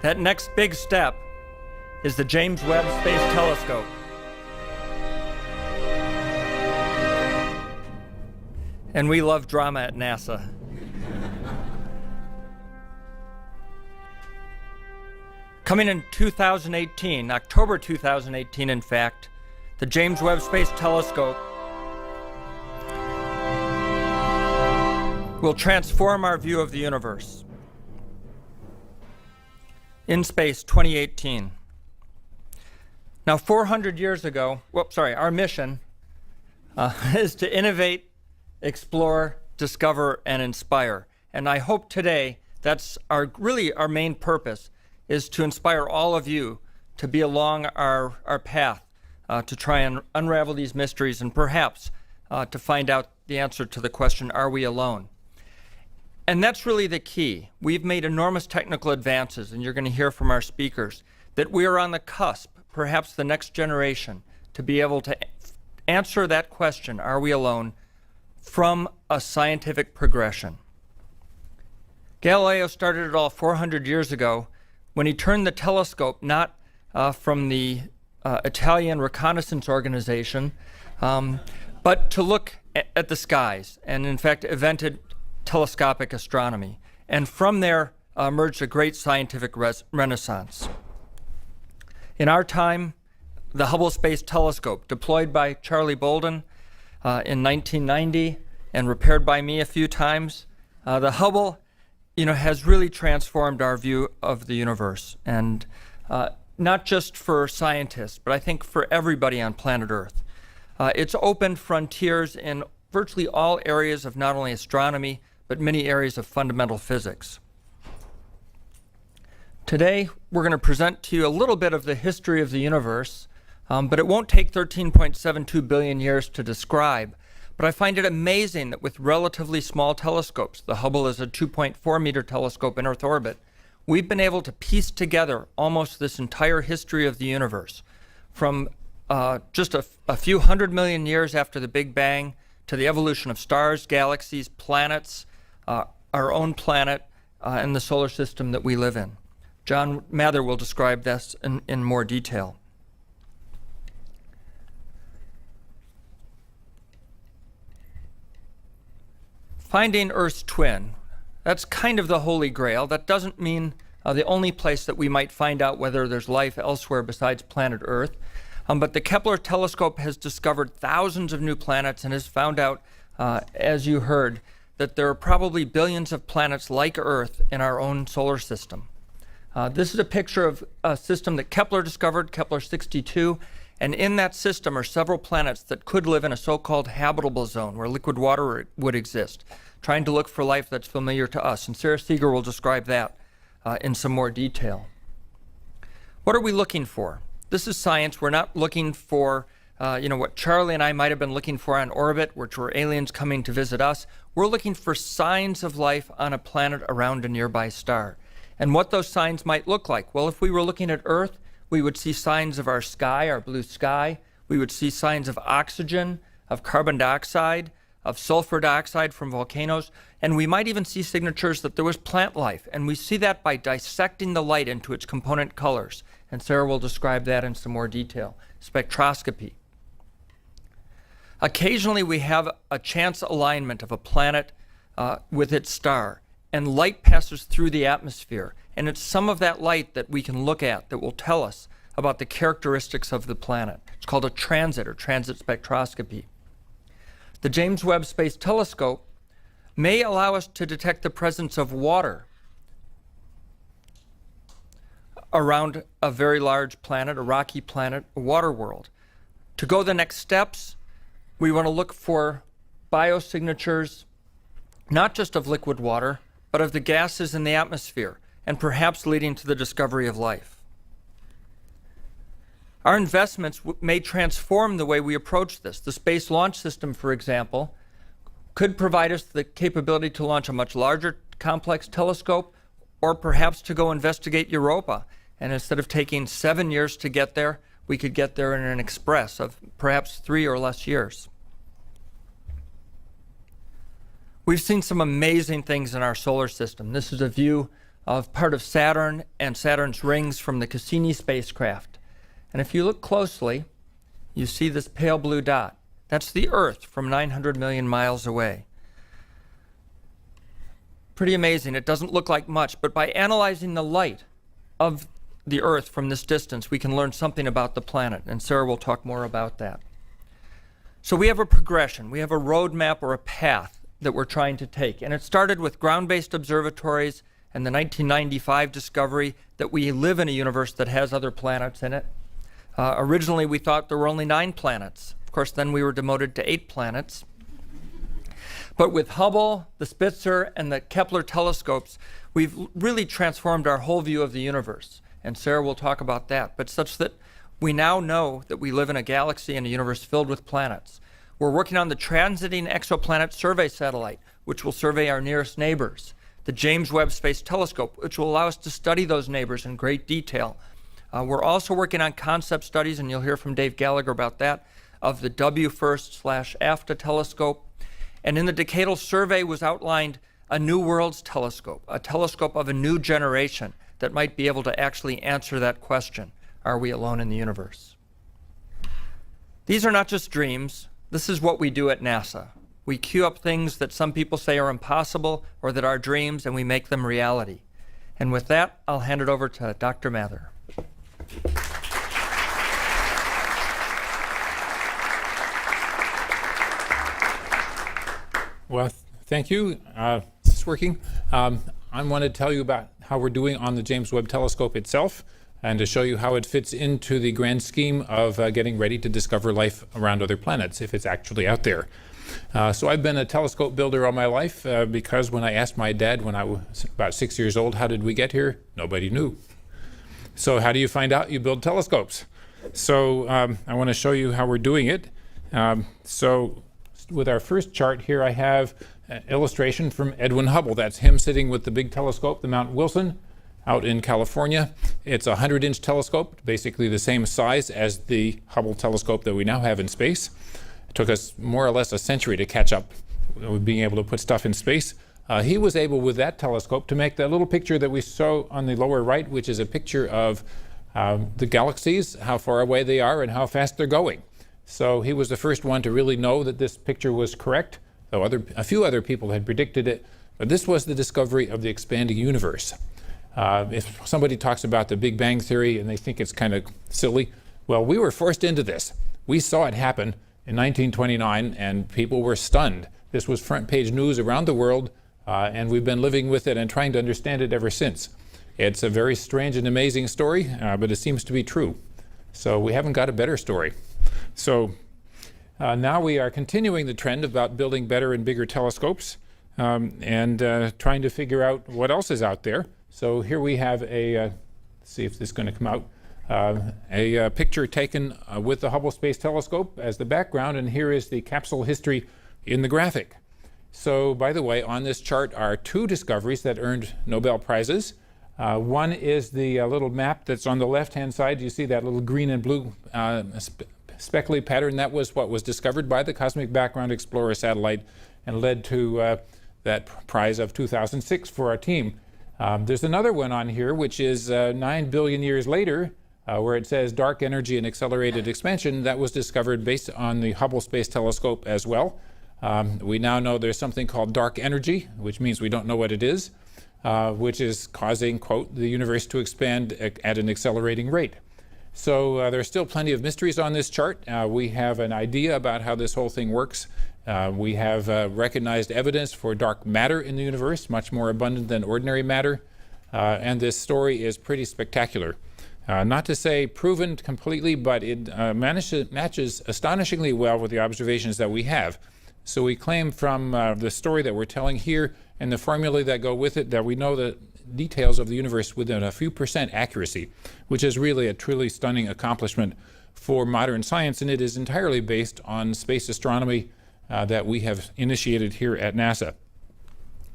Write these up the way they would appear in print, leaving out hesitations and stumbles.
That next big step is the James Webb Space Telescope. And we love drama at NASA. Coming in 2018, October 2018 in fact, the James Webb Space Telescope will transform our view of the universe. In Space 2018. Now 400 years ago, our mission is to innovate, explore, discover, and inspire. And I hope today that's really our main purpose, is to inspire all of you to be along our path to try and unravel these mysteries and perhaps to find out the answer to the question, are we alone? And that's really the key. We've made enormous technical advances, and you're going to hear from our speakers that we are on the cusp, perhaps the next generation, to be able to answer that question, are we alone, from a scientific progression. Galileo started it all 400 years ago when he turned the telescope not from the Italian reconnaissance organization, but to look at the skies, and in fact invented telescopic astronomy. And from there emerged a great scientific renaissance. In our time, the Hubble Space Telescope, deployed by Charlie Bolden in 1990 and repaired by me a few times, the Hubble has really transformed our view of the universe, and not just for scientists, but I think for everybody on planet Earth. It's opened frontiers in virtually all areas of not only astronomy, but many areas of fundamental physics. Today, we're going to present to you a little bit of the history of the universe, but it won't take 13.72 billion years to describe. But I find it amazing that with relatively small telescopes, the Hubble is a 2.4 meter telescope in Earth orbit, we've been able to piece together almost this entire history of the universe, from just a few 100 million years after the Big Bang to the evolution of stars, galaxies, planets, our own planet, and the solar system that we live in. John Mather will describe this in more detail. Finding Earth's twin, that's kind of the holy grail. That doesn't mean the only place that we might find out whether there's life elsewhere besides planet Earth. But the Kepler telescope has discovered thousands of new planets and has found out, as you heard, that there are probably billions of planets like Earth in our own solar system. This is a picture of a system that Kepler discovered, Kepler-62, and in that system are several planets that could live in a so-called habitable zone where liquid water would exist, trying to look for life that's familiar to us. And Sarah Seeger will describe that in some more detail. What are we looking for? This is science. We're not looking for what Charlie and I might have been looking for on orbit, which were aliens coming to visit us. We're looking for signs of life on a planet around a nearby star. And what those signs might look like. Well, if we were looking at Earth, we would see signs of our sky, our blue sky. We would see signs of oxygen, of carbon dioxide, of sulfur dioxide from volcanoes, and we might even see signatures that there was plant life. And we see that by dissecting the light into its component colors. And Sarah will describe that in some more detail. Spectroscopy. Occasionally we have a chance alignment of a planet with its star, and light passes through the atmosphere. And it's some of that light that we can look at that will tell us about the characteristics of the planet. It's called a transit or transit spectroscopy. The James Webb Space Telescope may allow us to detect the presence of water around a very large planet, a rocky planet, a water world. To go the next steps, we want to look for biosignatures, not just of liquid water, but of the gases in the atmosphere, and perhaps leading to the discovery of life. Our investments may transform the way we approach this. The Space Launch System, for example, could provide us the capability to launch a much larger complex telescope, or perhaps to go investigate Europa. And instead of taking 7 years to get there, we could get there in an express of perhaps 3 or less years. We've seen some amazing things in our solar system. This is a view of part of Saturn and Saturn's rings from the Cassini spacecraft. And if you look closely, you see this pale blue dot. That's the Earth from 900 million miles away. Pretty amazing. It doesn't look like much, but by analyzing the light of the Earth from this distance, we can learn something about the planet, and Sarah will talk more about that. So we have a progression. We have a roadmap or a path that we're trying to take, and it started with ground-based observatories and the 1995 discovery that we live in a universe that has other planets in it. Originally, we thought there were only 9 planets. Of course, then we were demoted to 8 planets. But with Hubble, the Spitzer, and the Kepler telescopes, we've really transformed our whole view of the universe. And Sarah will talk about that, but such that we now know that we live in a galaxy and a universe filled with planets. We're working on the Transiting Exoplanet Survey Satellite, which will survey our nearest neighbors. The James Webb Space Telescope, which will allow us to study those neighbors in great detail. We're also working on concept studies, and you'll hear from Dave Gallagher about that, of the WFIRST/AFTA telescope. And in the Decadal Survey was outlined a New Worlds telescope, a telescope of a new generation that might be able to actually answer that question, are we alone in the universe? These are not just dreams. This is what we do at NASA. We queue up things that some people say are impossible or that are dreams, and we make them reality. And with that, I'll hand it over to Dr. Mather. Well, thank you. Is this working? I want to tell you about how we're doing on the James Webb Telescope itself, and to show you how it fits into the grand scheme of getting ready to discover life around other planets, if it's actually out there. So I've been a telescope builder all my life because when I asked my dad when I was about 6 years old, how did we get here? Nobody knew. So how do you find out? You build telescopes. So I want to show you how we're doing it. So with our first chart here, I have an illustration from Edwin Hubble. That's him sitting with the big telescope, the Mount Wilson, out in California. It's a 100-inch telescope, basically the same size as the Hubble telescope that we now have in space. It took us more or less a century to catch up with being able to put stuff in space. He was able, with that telescope, to make that little picture that we saw on the lower right, which is a picture of the galaxies, how far away they are, and how fast they're going. So he was the first one to really know that this picture was correct, though a few other people had predicted it. But this was the discovery of the expanding universe. If somebody talks about the Big Bang Theory and they think it's kind of silly, well, we were forced into this. We saw it happen in 1929, and people were stunned. This was front page news around the world, and we've been living with it and trying to understand it ever since. It's a very strange and amazing story, but it seems to be true. So we haven't got a better story. So now we are continuing the trend about building better and bigger telescopes and trying to figure out what else is out there. So here we have let's see if this is going to come out, a picture taken with the Hubble Space Telescope as the background, and here is the capsule history in the graphic. So, by the way, on this chart are 2 discoveries that earned Nobel Prizes. One is the little map that's on the left-hand side. You see that little green and blue speckly pattern? That was what was discovered by the Cosmic Background Explorer satellite and led to that prize of 2006 for our team. There's another one on here, which is 9 billion years later, where it says dark energy and accelerated expansion. That was discovered based on the Hubble Space Telescope as well. We now know there's something called dark energy, which means we don't know what it is, which is causing, quote, the universe to expand at an accelerating rate. So there's still plenty of mysteries on this chart. We have an idea about how this whole thing works. We have recognized evidence for dark matter in the universe, much more abundant than ordinary matter. And this story is pretty spectacular. Not to say proven completely, but it matches astonishingly well with the observations that we have. So we claim from the story that we're telling here and the formulae that go with it that we know the details of the universe within a few percent accuracy, which is really a truly stunning accomplishment for modern science, and it is entirely based on space astronomy that we have initiated here at NASA.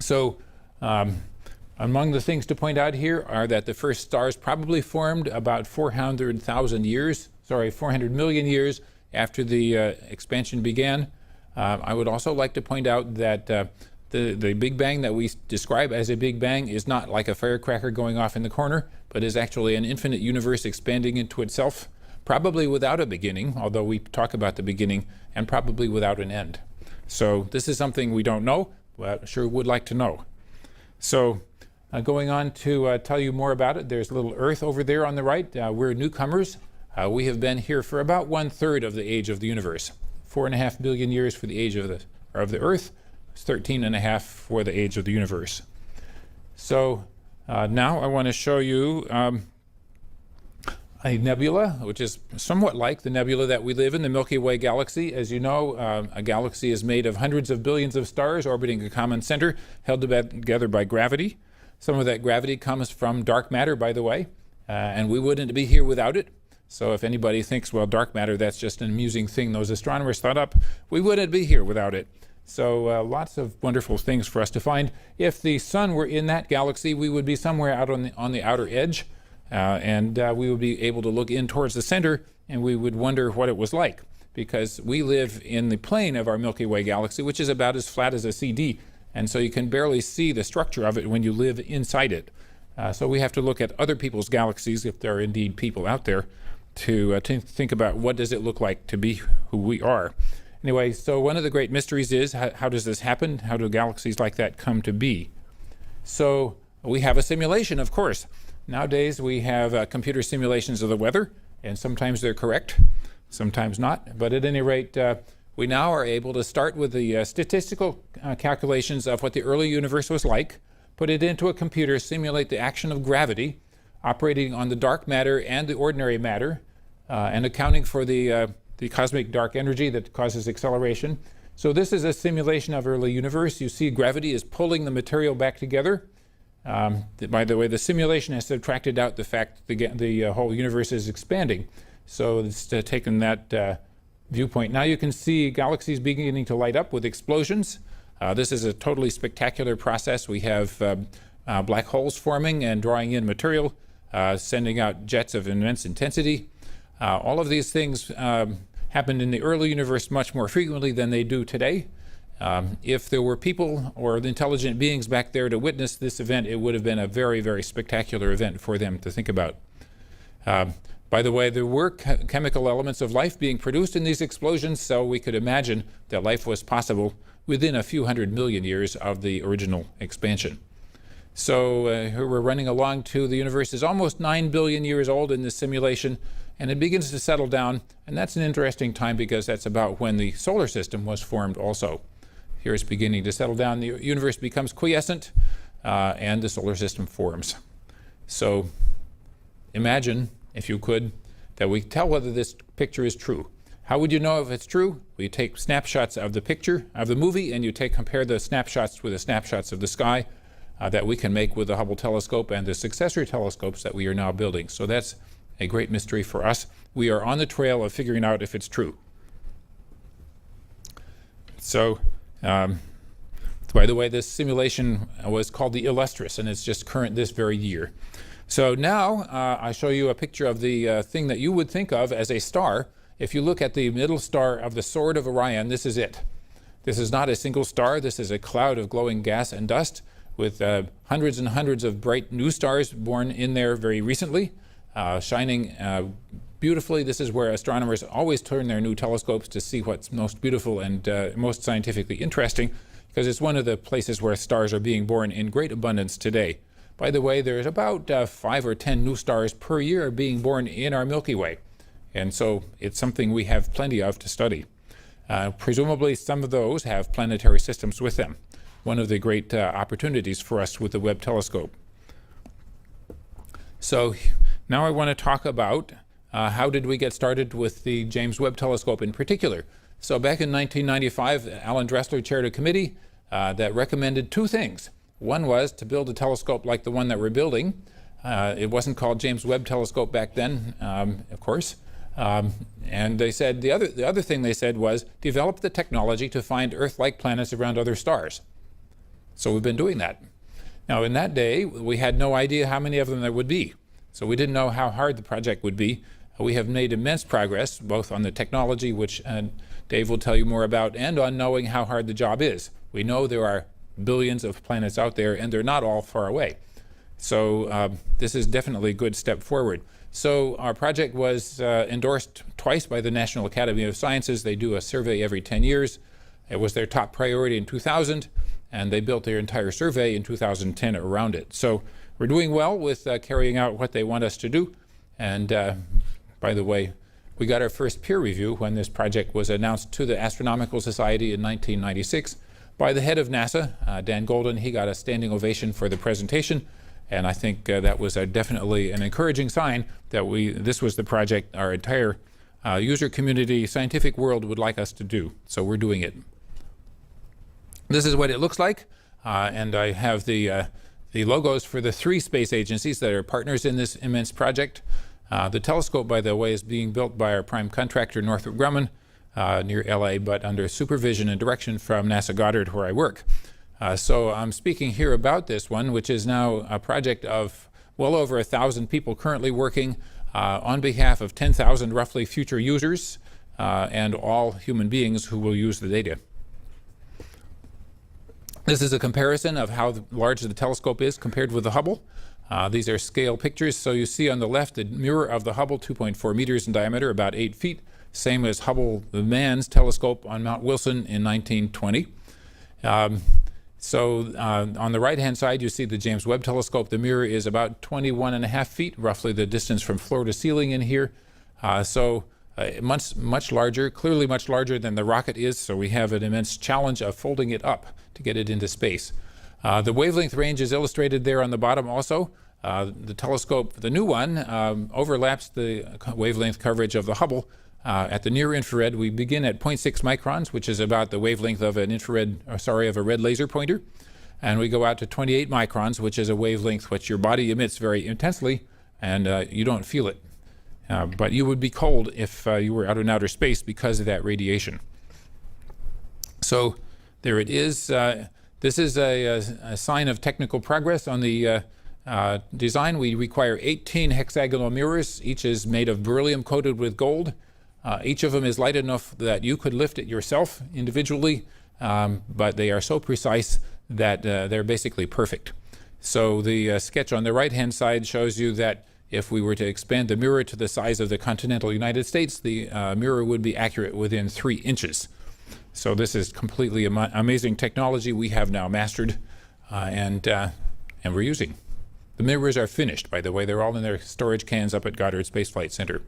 So among the things to point out here are that the first stars probably formed about 400 million years after the expansion began. I would also like to point out that The Big Bang that we describe as a Big Bang is not like a firecracker going off in the corner, but is actually an infinite universe expanding into itself, probably without a beginning, although we talk about the beginning, and probably without an end. So this is something we don't know, but sure would like to know. So going on to tell you more about it, there's a little Earth over there on the right. We're newcomers. We have been here for about 1/3 of the age of the universe. 4.5 billion years for the age of the Earth. It's 13.5 for the age of the universe. So now I want to show you a nebula, which is somewhat like the nebula that we live in, the Milky Way galaxy. As you know, a galaxy is made of hundreds of billions of stars orbiting a common center, held together by gravity. Some of that gravity comes from dark matter, by the way, and we wouldn't be here without it. So if anybody thinks, well, dark matter, that's just an amusing thing those astronomers thought up, we wouldn't be here without it. So lots of wonderful things for us to find. If the sun were in that galaxy, we would be somewhere out on the outer edge, and we would be able to look in towards the center, and we would wonder what it was like, because we live in the plane of our Milky Way galaxy, which is about as flat as a CD, and so you can barely see the structure of it when you live inside it. So we have to look at other people's galaxies, if there are indeed people out there, to think about what does it look like to be who we are. Anyway, so one of the great mysteries is how does this happen? How do galaxies like that come to be? So we have a simulation, of course. Nowadays we have computer simulations of the weather, and sometimes they're correct, sometimes not. But at any rate, we now are able to start with the statistical calculations of what the early universe was like, put it into a computer, simulate the action of gravity operating on the dark matter and the ordinary matter, and accounting for the cosmic dark energy that causes acceleration. So this is a simulation of early universe. You see gravity is pulling the material back together. By the way, the simulation has subtracted out the fact that the whole universe is expanding. So it's taken that viewpoint. Now you can see galaxies beginning to light up with explosions. This is a totally spectacular process. We have black holes forming and drawing in material, sending out jets of immense intensity. All of these things happened in the early universe much more frequently than they do today. If there were people or intelligent beings back there to witness this event, it would have been a very, very spectacular event for them to think about. By the way, there were chemical elements of life being produced in these explosions, so we could imagine that life was possible within a few 100 million years of the original expansion. So here we're running along to the universe is almost 9 billion years old in this simulation, and it begins to settle down, and that's an interesting time because that's about when the solar system was formed also. Here it's beginning to settle down, the universe becomes quiescent, and the solar system forms. So imagine, if you could, that we tell whether this picture is true. How would you know if it's true? We take snapshots of the picture, of the movie, and you compare the snapshots with the snapshots of the sky that we can make with the Hubble telescope and the successor telescopes that we are now building. So that's a great mystery for us. We are on the trail of figuring out if it's true. So, by the way, this simulation was called the Illustris, and it's just current this very year. So now I show you a picture of the thing that you would think of as a star. If you look at the middle star of the Sword of Orion, this is it. This is not a single star. This is a cloud of glowing gas and dust with hundreds and hundreds of bright new stars born in there very recently, shining beautifully. This is where astronomers always turn their new telescopes to see what's most beautiful and most scientifically interesting, because it's one of the places where stars are being born in great abundance today. By the way, there's about 5 or 10 new stars per year being born in our Milky Way, and so it's something we have plenty of to study. Presumably some of those have planetary systems with them. One of the great opportunities for us with the Webb telescope. So now I want to talk about how did we get started with the James Webb telescope in particular. So back in 1995, Alan Dressler chaired a committee that recommended two things. One was to build a telescope like the one that we're building. It wasn't called James Webb Telescope back then, of course. And they said the other thing they said was develop the technology to find Earth-like planets around other stars. So we've been doing that. Now in that day, we had no idea how many of them there would be. So we didn't know how hard the project would be. We have made immense progress, both on the technology, which Dave will tell you more about, and on knowing how hard the job is. We know there are billions of planets out there, and they're not all far away. So this is definitely a good step forward. So our project was endorsed twice by the National Academy of Sciences. They do a survey every 10 years. It was their top priority in 2000, and they built their entire survey in 2010 around it. So we're doing well with carrying out what they want us to do. And by the way, we got our first peer review when this project was announced to the Astronomical Society in 1996 by the head of NASA, Dan Golden. He got a standing ovation for the presentation. And I think that was definitely an encouraging sign that this was the project our entire user community, scientific world would like us to do. So we're doing it. This is what it looks like. And I have the logos for the 3 space agencies that are partners in this immense project. The telescope, by the way, is being built by our prime contractor, Northrop Grumman, near LA, but under supervision and direction from NASA Goddard, where I work. So I'm speaking here about this one, which is now a project of well over 1,000 people currently working on behalf of 10,000 roughly future users and all human beings who will use the data. This is a comparison of how large the telescope is compared with the Hubble. These are scale pictures. So you see on the left the mirror of the Hubble, 2.4 meters in diameter, about 8 feet, same as Hubble, the man's telescope on Mount Wilson in 1920. So on the right-hand side, you see the James Webb Telescope. The mirror is about 21.5 feet, roughly the distance from floor to ceiling in here. Much larger, clearly much larger than the rocket is, so we have an immense challenge of folding it up to get it into space. The wavelength range is illustrated there on the bottom also. The telescope, the new one, overlaps the wavelength coverage of the Hubble. At the near infrared, we begin at 0.6 microns, which is about the wavelength of a red laser pointer. And we go out to 28 microns, which is a wavelength which your body emits very intensely, and you don't feel it. But you would be cold if you were out in outer space because of that radiation. So there it is. This is a sign of technical progress on the design. We require 18 hexagonal mirrors. Each is made of beryllium coated with gold. Each of them is light enough that you could lift it yourself individually, but they are so precise that they're basically perfect. So the sketch on the right-hand side shows you that if we were to expand the mirror to the size of the continental United States, the mirror would be accurate within 3 inches. So this is completely amazing technology we have now mastered and we're using. The mirrors are finished, by the way. They're all in their storage cans up at Goddard Space Flight Center.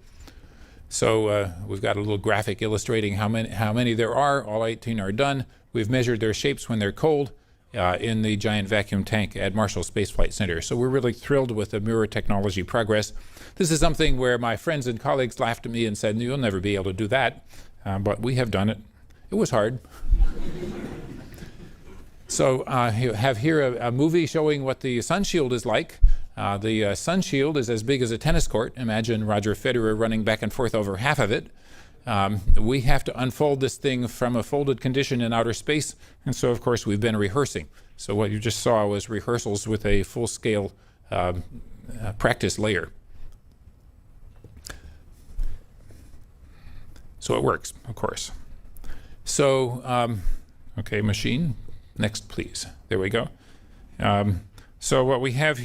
So we've got a little graphic illustrating how many there are. All 18 are done. We've measured their shapes when they're cold in the giant vacuum tank at Marshall Space Flight Center. So we're really thrilled with the mirror technology progress. This is something where my friends and colleagues laughed at me and said, "You'll never be able to do that." But we have done it. It was hard. So you have here a movie showing what the sun shield is like. The sun shield is as big as a tennis court. Imagine Roger Federer running back and forth over half of it. We have to unfold this thing from a folded condition in outer space, and so of course we've been rehearsing. So what you just saw was rehearsals with a full-scale practice layer. So it works, of course. So, okay, machine, next please. There we go. So what we have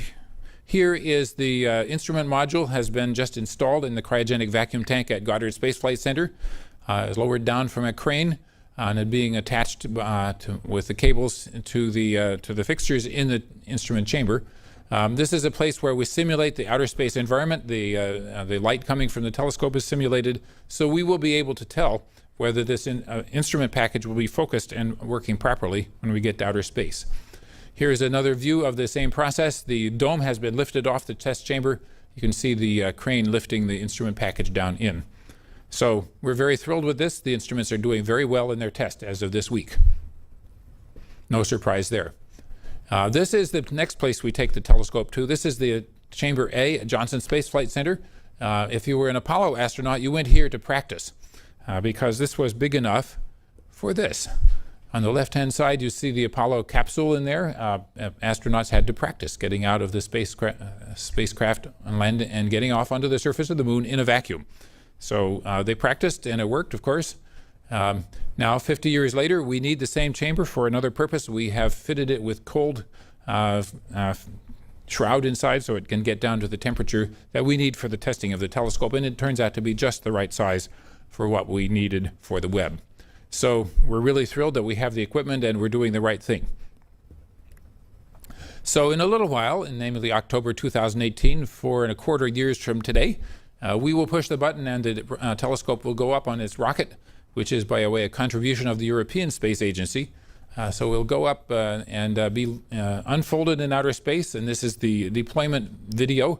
here is the instrument module has been just installed in the cryogenic vacuum tank at Goddard Space Flight Center. It's lowered down from a crane and it being attached with the cables to the fixtures in the instrument chamber. This is a place where we simulate the outer space environment. The light coming from the telescope is simulated, so we will be able to tell whether this instrument package will be focused and working properly when we get to outer space. Here's another view of the same process. The dome has been lifted off the test chamber. You can see the crane lifting the instrument package down in. So we're very thrilled with this. The instruments are doing very well in their test as of this week. No surprise there. This is the next place we take the telescope to. This is the Chamber A at Johnson Space Flight Center. If you were an Apollo astronaut, you went here to practice because this was big enough for this. On the left-hand side, you see the Apollo capsule in there. Astronauts had to practice getting out of the spacecraft and landing and getting off onto the surface of the moon in a vacuum. So they practiced, and it worked, of course. Now, 50 years later, we need the same chamber for another purpose. We have fitted it with cold shroud inside so it can get down to the temperature that we need for the testing of the telescope, and it turns out to be just the right size for what we needed for the Webb. So we're really thrilled that we have the equipment and we're doing the right thing. So in a little while, namely October 2018, 4¼ years from today, we will push the button and the telescope will go up on its rocket, which is, by the way, a contribution of the European Space Agency. So we'll go up and be unfolded in outer space, and this is the deployment video.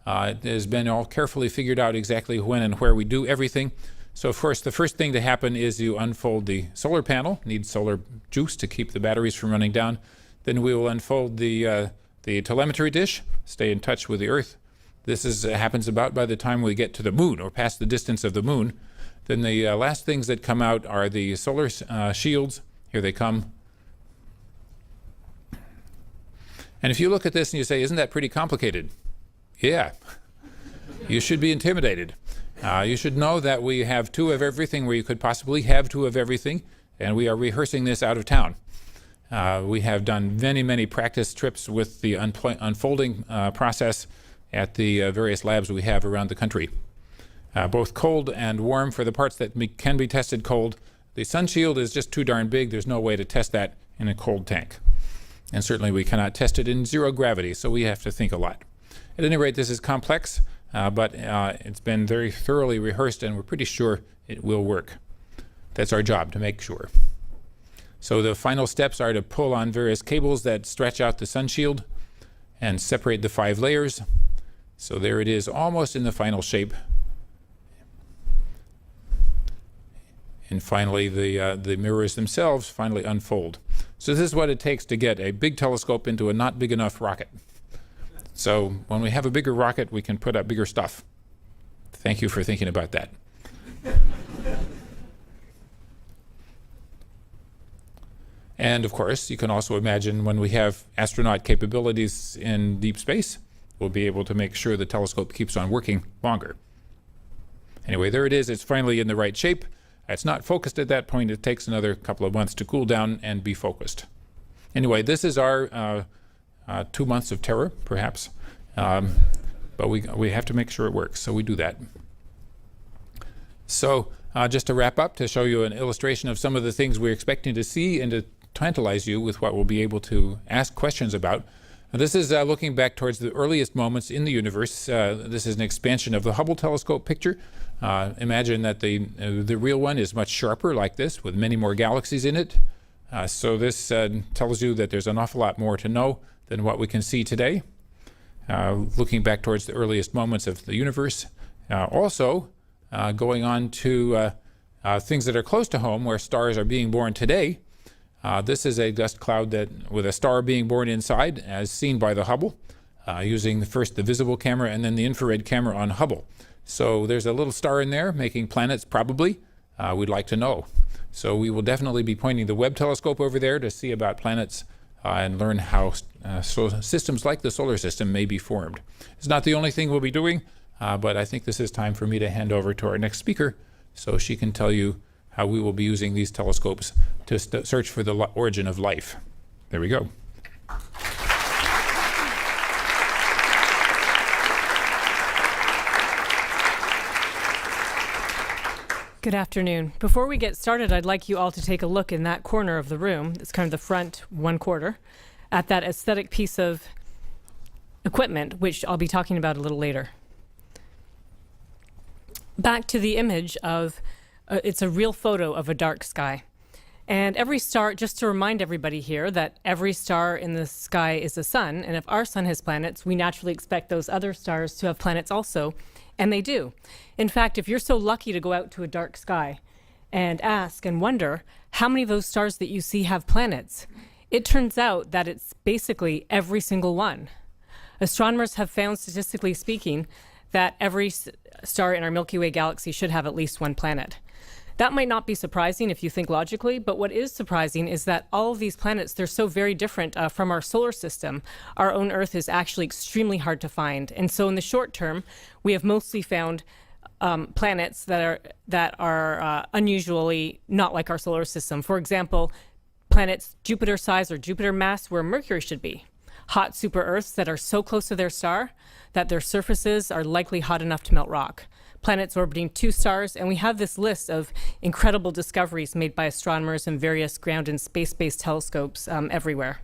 It has been all carefully figured out exactly when and where we do everything. So of course, the first thing to happen is you unfold the solar panel, need solar juice to keep the batteries from running down. Then we will unfold the telemetry dish, stay in touch with the Earth. This happens about by the time we get to the moon or past the distance of the moon. Then the last things that come out are the solar shields. Here they come. And if you look at this and you say, isn't that pretty complicated? Yeah. You should be intimidated. You should know that we have 2 of everything where you could possibly have 2 of everything, and we are rehearsing this out of town. We have done many, many practice trips with the unfolding process at the various labs we have around the country. Both cold and warm for the parts that can be tested cold. The sun shield is just too darn big. There's no way to test that in a cold tank. And certainly we cannot test it in 0 gravity, so we have to think a lot. At any rate, this is complex, but it's been very thoroughly rehearsed, and we're pretty sure it will work. That's our job, to make sure. So the final steps are to pull on various cables that stretch out the sun shield and separate the 5 layers. So there it is, almost in the final shape. And finally, the mirrors themselves finally unfold. So this is what it takes to get a big telescope into a not big enough rocket. So when we have a bigger rocket, we can put up bigger stuff. Thank you for thinking about that. And of course, you can also imagine when we have astronaut capabilities in deep space, we'll be able to make sure the telescope keeps on working longer. Anyway, there it is. It's finally in the right shape. It's not focused at that point. It takes another couple of months to cool down and be focused. Anyway, this is our 2 months of terror, perhaps. But we have to make sure it works, so we do that. So just to wrap up, to show you an illustration of some of the things we're expecting to see and to tantalize you with what we'll be able to ask questions about. This is looking back towards the earliest moments in the universe. This is an expansion of the Hubble telescope picture. Imagine that the real one is much sharper like this, with many more galaxies in it. So this tells you that there's an awful lot more to know than what we can see today. Looking back towards the earliest moments of the universe. Also, going on to things that are close to home, where stars are being born today. This is a dust cloud with a star being born inside, as seen by the Hubble, using first the visible camera and then the infrared camera on Hubble. So there's a little star in there making planets, probably. We'd like to know. So we will definitely be pointing the Webb telescope over there to see about planets and learn how systems like the solar system may be formed. It's not the only thing we'll be doing, but I think this is time for me to hand over to our next speaker so she can tell you how we will be using these telescopes to search for the origin of life. There we go. Good afternoon. Before we get started, I'd like you all to take a look in that corner of the room. It's kind of the front 1/4 at that aesthetic piece of equipment, which I'll be talking about a little later. Back to the image of, it's a real photo of a dark sky. And every star, just to remind everybody here that every star in the sky is a sun, and if our sun has planets, we naturally expect those other stars to have planets also, and they do. In fact, if you're so lucky to go out to a dark sky and ask and wonder how many of those stars that you see have planets, it turns out that it's basically every single one. Astronomers have found, statistically speaking, that every star in our Milky Way galaxy should have at least one planet. That might not be surprising if you think logically, but what is surprising is that all of these planets, they're so very different from our solar system. Our own Earth is actually extremely hard to find. And so in the short term, we have mostly found planets that are unusually not like our solar system. For example, planets Jupiter size or Jupiter mass where Mercury should be. Hot super Earths that are so close to their star that their surfaces are likely hot enough to melt rock. Planets orbiting 2 stars, and we have this list of incredible discoveries made by astronomers in various ground and space-based telescopes everywhere.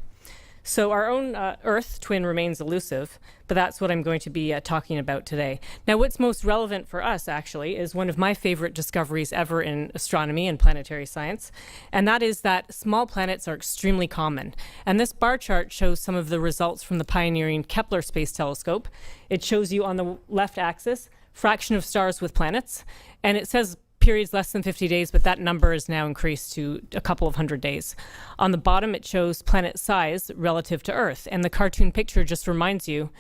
So our own Earth twin remains elusive, but that's what I'm going to be talking about today. Now, what's most relevant for us, actually, is one of my favorite discoveries ever in astronomy and planetary science, and that is that small planets are extremely common. And this bar chart shows some of the results from the pioneering Kepler Space Telescope. It shows you on the left axis fraction of stars with planets, and it says periods less than 50 days, but that number is now increased to a couple of hundred days. On the bottom, it shows planet size relative to Earth, and the cartoon picture just reminds you,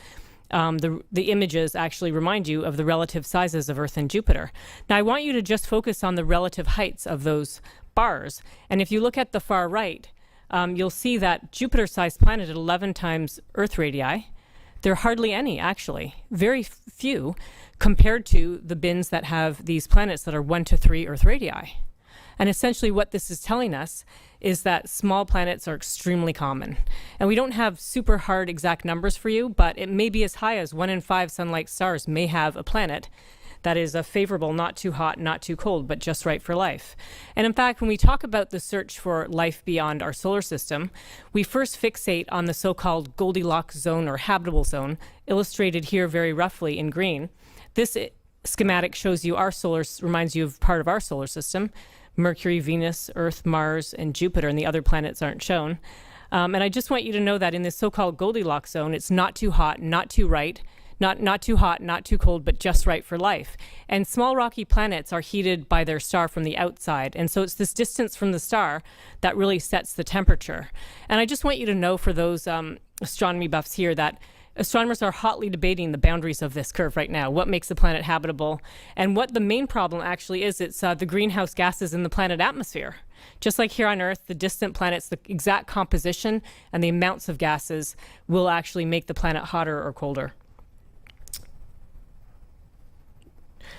the images actually remind you of the relative sizes of Earth and Jupiter. Now, I want you to just focus on the relative heights of those bars, and if you look at the far right, you'll see that Jupiter-sized planet at 11 times Earth radii. There are hardly any, actually, very few, compared to the bins that have these planets that are 1 to 3 Earth radii. And essentially what this is telling us is that small planets are extremely common. And we don't have super hard exact numbers for you, but it may be as high as 1 in 5 sun-like stars may have a planet that is a favorable, not too hot, not too cold, but just right for life. And in fact, when we talk about the search for life beyond our solar system, we first fixate on the so-called Goldilocks zone or habitable zone, illustrated here very roughly in green. This schematic shows you reminds you of part of our solar system: Mercury, Venus, Earth, Mars, and Jupiter, and the other planets aren't shown. And I just want you to know that in this so-called Goldilocks zone, it's not too hot, not too right, not too hot, not too cold, but just right for life. And small rocky planets are heated by their star from the outside. And so it's this distance from the star that really sets the temperature. And I just want you to know, for those astronomy buffs here, that astronomers are hotly debating the boundaries of this curve right now. What makes the planet habitable? And what the main problem actually is, it's the greenhouse gases in the planet atmosphere. Just like here on Earth, the distant planets, the exact composition and the amounts of gases will actually make the planet hotter or colder.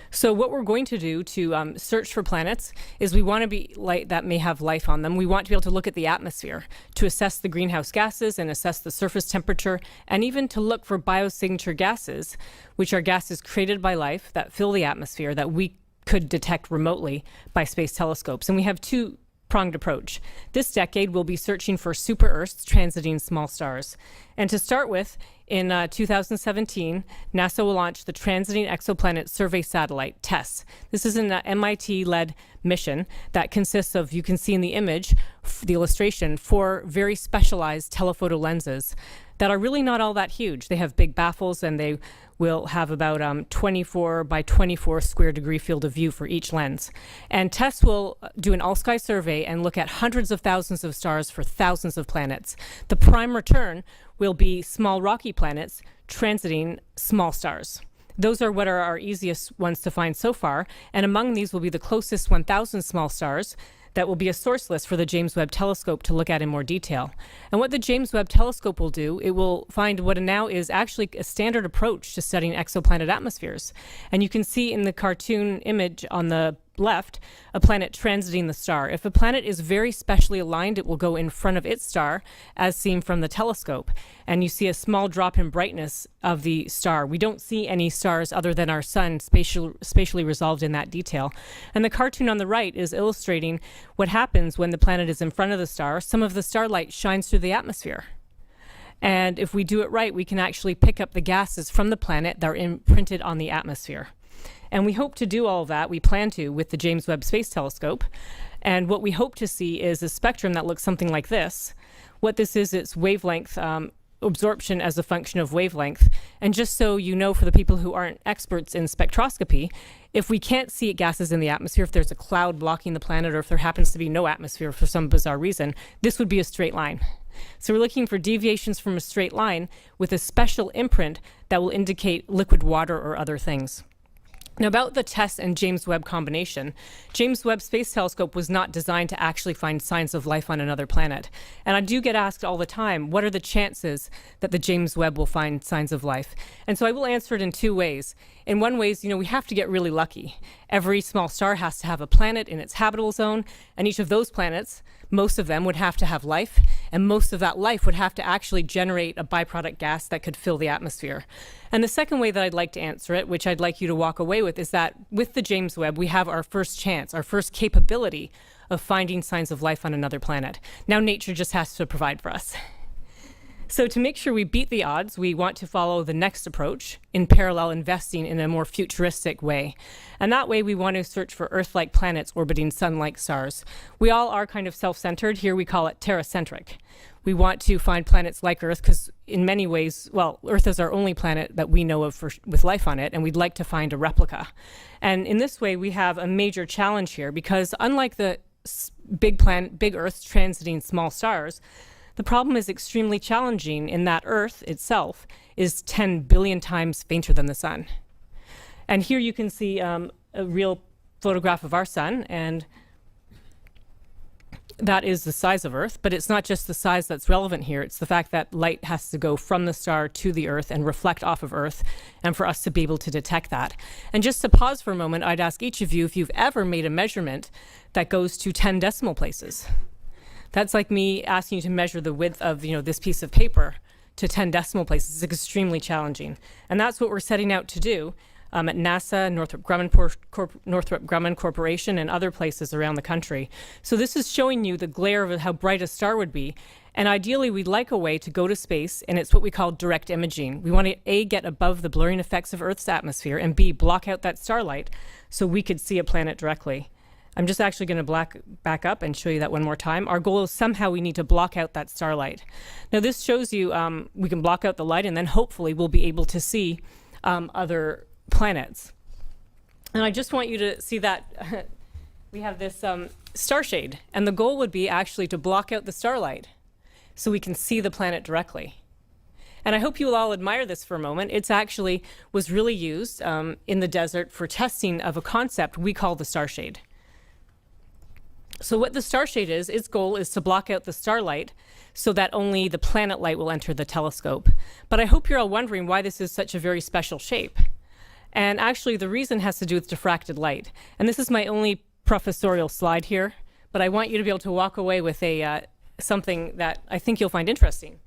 So what we're going to do to search for planets is we want to be that may have life on them. We want to be able to look at the atmosphere to assess the greenhouse gases and assess the surface temperature, and even to look for biosignature gases, which are gases created by life that fill the atmosphere that we could detect remotely by space telescopes. And we have 2-pronged approach. This decade, we'll be searching for super Earths transiting small stars. And to start with, in 2017, NASA will launch the Transiting Exoplanet Survey Satellite, TESS. This is an MIT-led mission that consists of, you can see in the image, the illustration, 4 very specialized telephoto lenses that are really not all that huge. They have big baffles, and they will have about 24 by 24 square degree field of view for each lens. And TESS will do an all-sky survey and look at hundreds of thousands of stars for thousands of planets. The prime return will be small rocky planets transiting small stars. Those are what are our easiest ones to find so far, and among these will be the closest 1,000 small stars that will be a source list for the James Webb Telescope to look at in more detail. And what the James Webb Telescope will do, it will find what now is actually a standard approach to studying exoplanet atmospheres. And you can see in the cartoon image on the left a planet transiting the star. If a planet is very specially aligned, it will go in front of its star as seen from the telescope. And you see a small drop in brightness of the star. We don't see any stars other than our sun spatially resolved in that detail. And the cartoon on the right is illustrating what happens when the planet is in front of the star. Some of the starlight shines through the atmosphere. And if we do it right, we can actually pick up the gases from the planet that are imprinted on the atmosphere. And we hope to do all of that, we plan to, with the James Webb Space Telescope. And what we hope to see is a spectrum that looks something like this. What this is, it's wavelength, absorption as a function of wavelength. And just so you know, for the people who aren't experts in spectroscopy, if we can't see gases in the atmosphere, if there's a cloud blocking the planet, or if there happens to be no atmosphere for some bizarre reason, this would be a straight line. So we're looking for deviations from a straight line with a special imprint that will indicate liquid water or other things. Now, about the TESS and James Webb combination, James Webb Space Telescope was not designed to actually find signs of life on another planet. And I do get asked all the time, what are the chances that the James Webb will find signs of life? And so I will answer it in two ways. In one way, we have to get really lucky. Every small star has to have a planet in its habitable zone, and each of those planets, most of them would have to have life, and most of that life would have to actually generate a byproduct gas that could fill the atmosphere. And the second way that I'd like to answer it, which I'd like you to walk away with, is that with the James Webb, we have our first chance, our first capability of finding signs of life on another planet. Now nature just has to provide for us. So to make sure we beat the odds, we want to follow the next approach, in parallel investing in a more futuristic way. And that way we want to search for Earth-like planets orbiting sun-like stars. We all are kind of self-centered. Here we call it terracentric. We want to find planets like Earth because in many ways, Earth is our only planet that we know of with life on it, and we'd like to find a replica. And in this way, we have a major challenge here because unlike the big Earths transiting small stars, the problem is extremely challenging in that Earth itself is 10 billion times fainter than the sun. And here you can see a real photograph of our sun, and that is the size of Earth, but it's not just the size that's relevant here. It's the fact that light has to go from the star to the Earth and reflect off of Earth, and for us to be able to detect that. And just to pause for a moment, I'd ask each of you if you've ever made a measurement that goes to 10 decimal places. That's like me asking you to measure the width of this piece of paper to 10 decimal places. It's extremely challenging. And that's what we're setting out to do at NASA, Northrop Grumman Corporation, and other places around the country. So this is showing you the glare of how bright a star would be. And ideally, we'd like a way to go to space, and it's what we call direct imaging. We want to, A, get above the blurring effects of Earth's atmosphere, and B, block out that starlight so we could see a planet directly. I'm just actually going to back up and show you that one more time. Our goal is somehow we need to block out that starlight. Now this shows you we can block out the light, and then hopefully we'll be able to see other planets. And I just want you to see that we have this star shade, and the goal would be actually to block out the starlight so we can see the planet directly. And I hope you will all admire this for a moment. It's actually was really used in the desert for testing of a concept we call the star shade. So what the star shade is, its goal is to block out the starlight so that only the planet light will enter the telescope. But I hope you're all wondering why this is such a very special shape. And actually the reason has to do with diffracted light. And this is my only professorial slide here, but I want you to be able to walk away with something that I think you'll find interesting.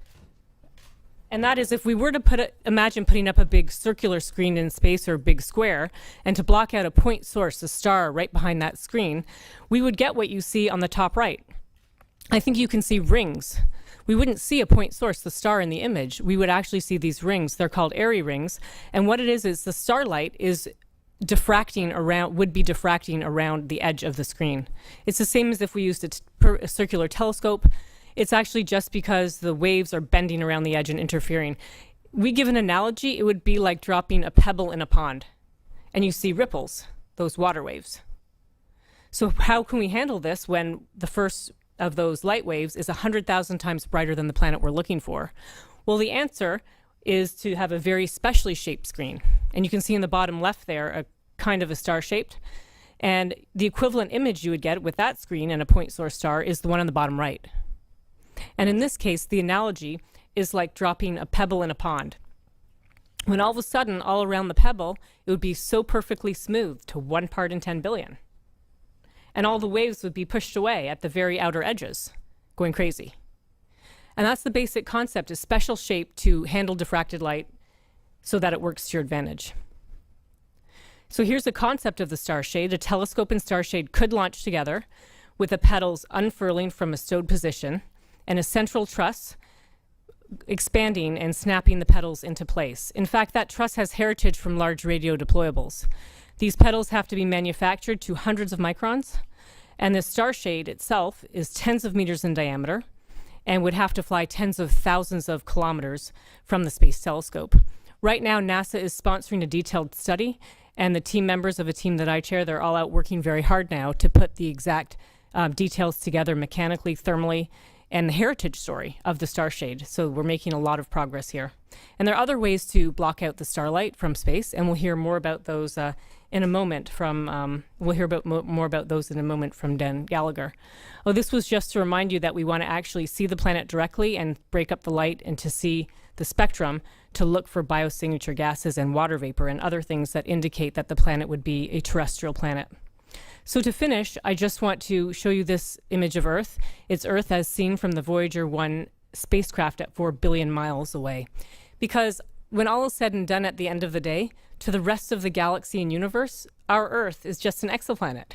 And that is if we were to imagine putting up a big circular screen in space or a big square, and to block out a point source, a star right behind that screen, we would get what you see on the top right. I think you can see rings. We wouldn't see a point source, the star in the image. We would actually see these rings. They're called Airy rings. And what it is the starlight is diffracting around the edge of the screen. It's the same as if we used a circular telescope. It's actually just because the waves are bending around the edge and interfering. We give an analogy, it would be like dropping a pebble in a pond, and you see ripples, those water waves. So how can we handle this when the first of those light waves is 100,000 times brighter than the planet we're looking for? Well, the answer is to have a very specially shaped screen. And you can see in the bottom left there, a kind of a star-shaped. And the equivalent image you would get with that screen and a point source star is the one on the bottom right. And in this case, the analogy is like dropping a pebble in a pond. When all of a sudden, all around the pebble, it would be so perfectly smooth to 1 part in 10 billion. And all the waves would be pushed away at the very outer edges, going crazy. And that's the basic concept, is special shape to handle diffracted light so that it works to your advantage. So here's the concept of the star shade. A telescope and star shade could launch together with the petals unfurling from a stowed position, and a central truss expanding and snapping the petals into place. In fact, that truss has heritage from large radio deployables. These petals have to be manufactured to hundreds of microns, and the star shade itself is tens of meters in diameter and would have to fly tens of thousands of kilometers from the Space Telescope. Right now, NASA is sponsoring a detailed study, and the team members of a team that I chair, they're all out working very hard now to put the exact details together mechanically, thermally, and the heritage story of the star shade. So we're making a lot of progress here. And there are other ways to block out the starlight from space, and we'll hear more about those in a moment from, we'll hear about more about those in a moment from Dan Gallagher. Oh, this was just to remind you that we want to actually see the planet directly and break up the light and to see the spectrum to look for biosignature gases and water vapor and other things that indicate that the planet would be a terrestrial planet. So to finish, I just want to show you this image of Earth. It's Earth as seen from the Voyager 1 spacecraft at 4 billion miles away. Because when all is said and done at the end of the day, to the rest of the galaxy and universe, our Earth is just an exoplanet.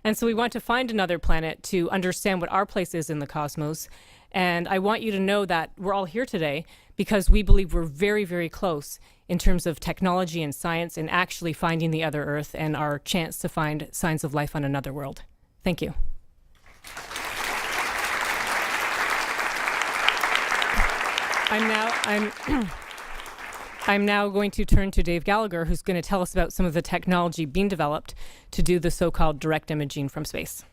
And so we want to find another planet to understand what our place is in the cosmos. And I want you to know that we're all here today because we believe we're very, very close in terms of technology and science and actually finding the other Earth and our chance to find signs of life on another world. Thank you. I'm now going to turn to Dave Gallagher, who's going to tell us about some of the technology being developed to do the so-called direct imaging from space.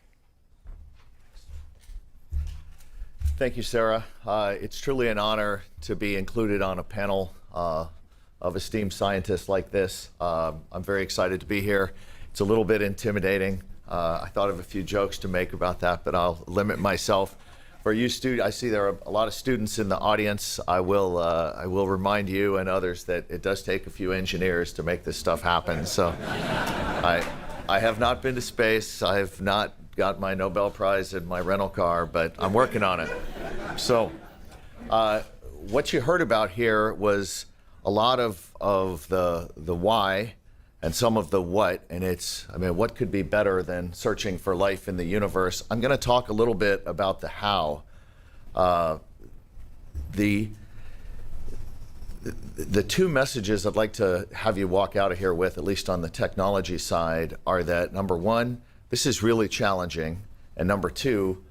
Thank you, Sarah. It's truly an honor to be included on a panel of esteemed scientists like this. I'm very excited to be here. It's a little bit intimidating. I thought of a few jokes to make about that, but I'll limit myself. For you students, I see there are a lot of students in the audience. I will remind you and others that it does take a few engineers to make this stuff happen. So I have not been to space. I have not got my Nobel Prize in my rental car, but I'm working on it. So what you heard about here was a lot of the why and some of the what, and what could be better than searching for life in the universe? I'm going to talk a little bit about the how. The two messages I'd like to have you walk out of here with, at least on the technology side, are that number one, this is really challenging, and number two,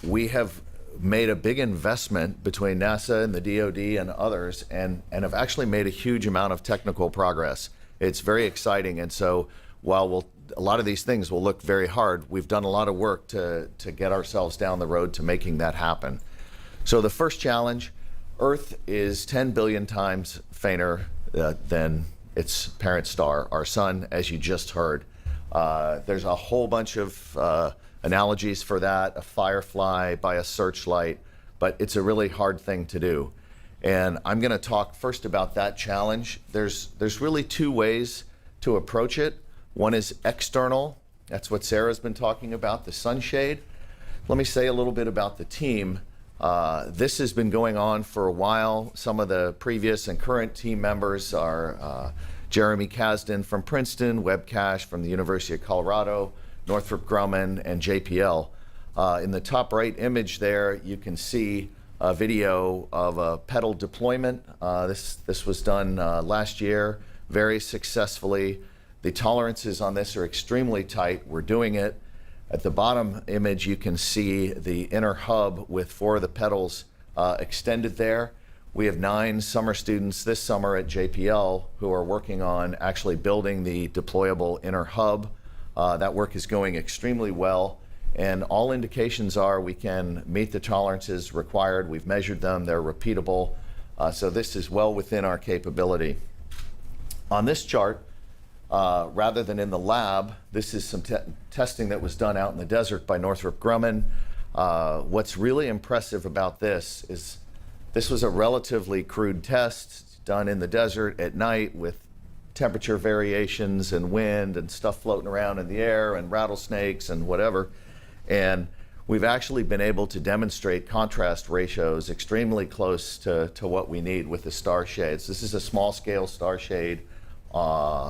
we have made a big investment between NASA and the DoD and others, and have actually made a huge amount of technical progress. It's very exciting, and so while a lot of these things will look very hard, we've done a lot of work to get ourselves down the road to making that happen. So the first challenge, Earth is 10 billion times fainter than its parent star, our sun, as you just heard. There's a whole bunch of analogies for that, a firefly by a searchlight, but it's a really hard thing to do. And I'm going to talk first about that challenge. There's really two ways to approach it. One is external. That's what Sarah's been talking about, the sunshade. Let me say a little bit about the team. This has been going on for a while. Some of the previous and current team members are Jeremy Kasdan from Princeton, Webb Cash from the University of Colorado, Northrop Grumman, and JPL. In the top right image there, you can see a video of a pedal deployment. This was done last year very successfully. The tolerances on this are extremely tight. We're doing it. At the bottom image, you can see the inner hub with 4 of the pedals extended there. We have 9 summer students this summer at JPL who are working on actually building the deployable inner hub. That work is going extremely well, and all indications are we can meet the tolerances required. We've measured them, they're repeatable, so this is well within our capability. On this chart, rather than in the lab, this is some testing that was done out in the desert by Northrop Grumman. What's really impressive about this is this was a relatively crude test done in the desert at night with temperature variations and wind and stuff floating around in the air and rattlesnakes and whatever. And we've actually been able to demonstrate contrast ratios extremely close to what we need with the star shades. This is a small scale star shade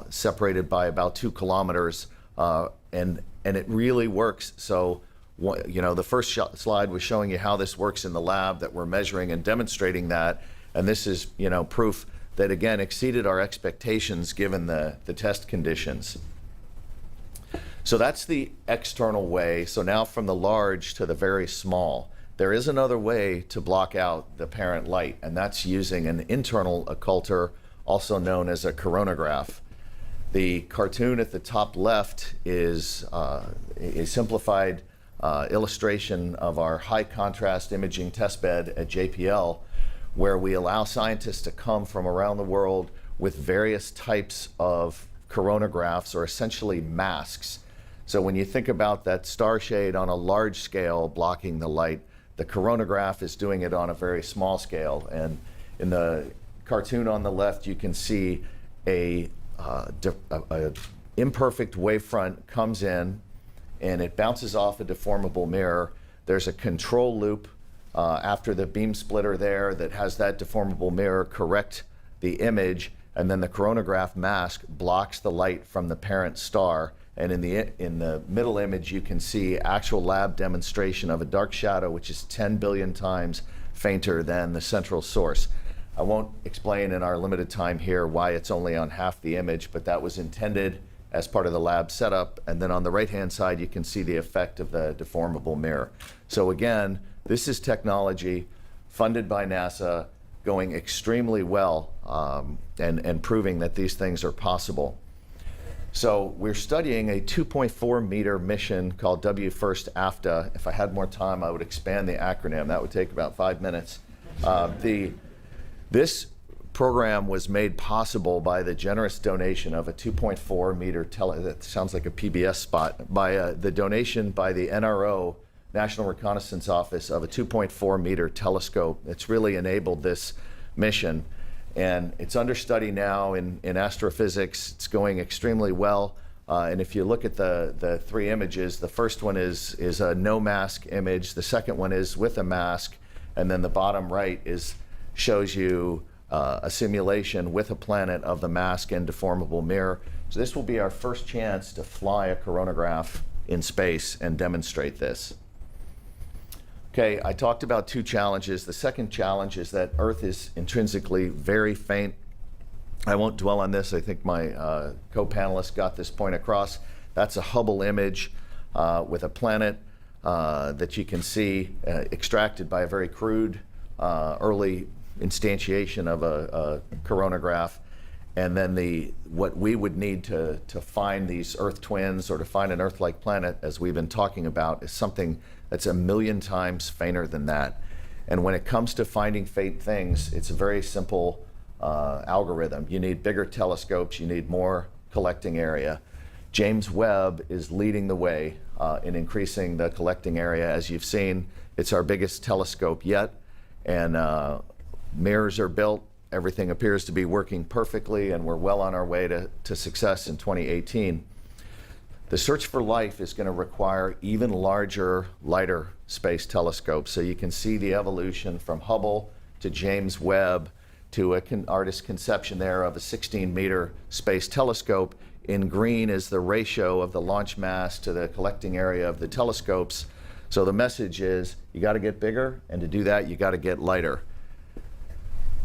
separated by about 2 kilometers, and it really works. So, the first slide was showing you how this works in the lab, that we're measuring and demonstrating that, and this is, proof that again exceeded our expectations given the test conditions. So that's the external way. So now from the large to the very small, there is another way to block out the parent light, and that's using an internal occulter, also known as a coronagraph. The cartoon at the top left is a simplified illustration of our high contrast imaging testbed at JPL, where we allow scientists to come from around the world with various types of coronagraphs are essentially masks. So when you think about that star shade on a large scale blocking the light, the coronagraph is doing it on a very small scale. And in the cartoon on the left, you can see a imperfect wavefront comes in and it bounces off a deformable mirror. There's a control loop after the beam splitter there that has that deformable mirror correct the image, and then the coronagraph mask blocks the light from the parent star. And in the middle image, you can see actual lab demonstration of a dark shadow, which is 10 billion times fainter than the central source. I won't explain in our limited time here why it's only on half the image, but that was intended as part of the lab setup. And then on the right-hand side, you can see the effect of the deformable mirror. So again, this is technology funded by NASA, going extremely well and proving that these things are possible. So we're studying a 2.4 meter mission called WFIRST AFTA. If I had more time, I would expand the acronym. That would take about 5 minutes. This program was made possible by the generous donation of a 2.4 meter that sounds like a PBS spot, by the donation by the NRO, National Reconnaissance Office, of a 2.4 meter telescope. It's really enabled this mission. And it's under study now in astrophysics. It's going extremely well. And if you look at the three images, the first one is a no mask image. The second one is with a mask. And then the bottom right shows you a simulation with a planet of the mask and deformable mirror. So this will be our first chance to fly a coronagraph in space and demonstrate this. Okay, I talked about two challenges. The second challenge is that Earth is intrinsically very faint. I won't dwell on this. I think my co-panelists got this point across. That's a Hubble image with a planet that you can see extracted by a very crude early instantiation of a coronagraph. And then what we would need to find these Earth twins or to find an Earth-like planet, as we've been talking about, is something that's 1,000,000 times fainter than that. And when it comes to finding faint things, it's a very simple algorithm. You need bigger telescopes, you need more collecting area. James Webb is leading the way in increasing the collecting area. As you've seen, it's our biggest telescope yet, and mirrors are built. Everything appears to be working perfectly, and we're well on our way to success in 2018. The search for life is going to require even larger, lighter space telescopes. So you can see the evolution from Hubble to James Webb to an artist's conception there of a 16-meter space telescope. In green is the ratio of the launch mass to the collecting area of the telescopes. So the message is you got to get bigger, and to do that, you got to get lighter.